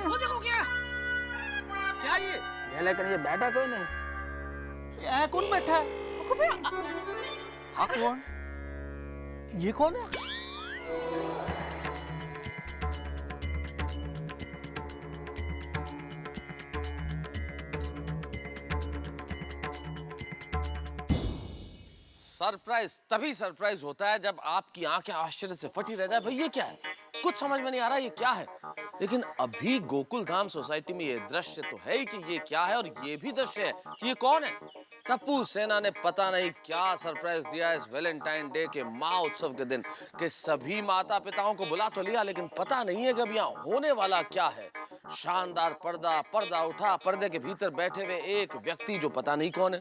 वो देखो क्या ये लेकर ये बैठा कौन है? यहाँ कौन बैठा है? हाँ कौन? ये कौन है? सरप्राइज तभी सरप्राइज होता है जब आपकी आंखें आश्चर्य से फटी रह जाए। भाई ये क्या है, कुछ समझ में नहीं आ रहा ये क्या है। लेकिन अभी गोकुल धाम सोसाइटी में ये दृश्य तो है ही कि ये क्या है, और ये भी दृश्य है कि ये कौन है। टप्पू सेना ने पता नहीं क्या सरप्राइज दिया इस वैलेंटाइन डे के माँ उत्सव के दिन कि सभी माता पिताओं को बुला तो लिया, लेकिन पता नहीं है कि अब यहाँ होने वाला क्या है। शानदार पर्दा उठा, पर्दे के भीतर बैठे हुए एक व्यक्ति जो पता नहीं कौन है।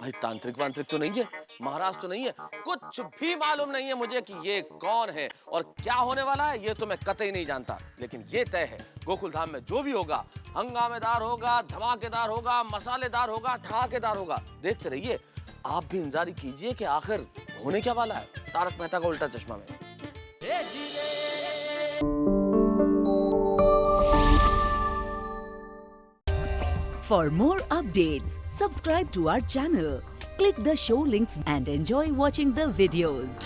भाई तांत्रिक वांत्रिक तो नहीं है, महाराज तो नहीं है, कुछ भी मालूम नहीं है मुझे कि ये कौन है और क्या होने वाला है। ये तो मैं कतई नहीं जानता, लेकिन ये तय है गोकुल धाम में जो भी होगा हंगामेदार होगा, धमाकेदार होगा, मसालेदार होगा, ठहाकेदार होगा। देखते रहिए, आप भी इंतजार कीजिए कि आखिर होने क्या वाला है। तारक मेहता का उल्टा चश्मा में। For more updates, subscribe to our channel, click the show links and enjoy watching the videos.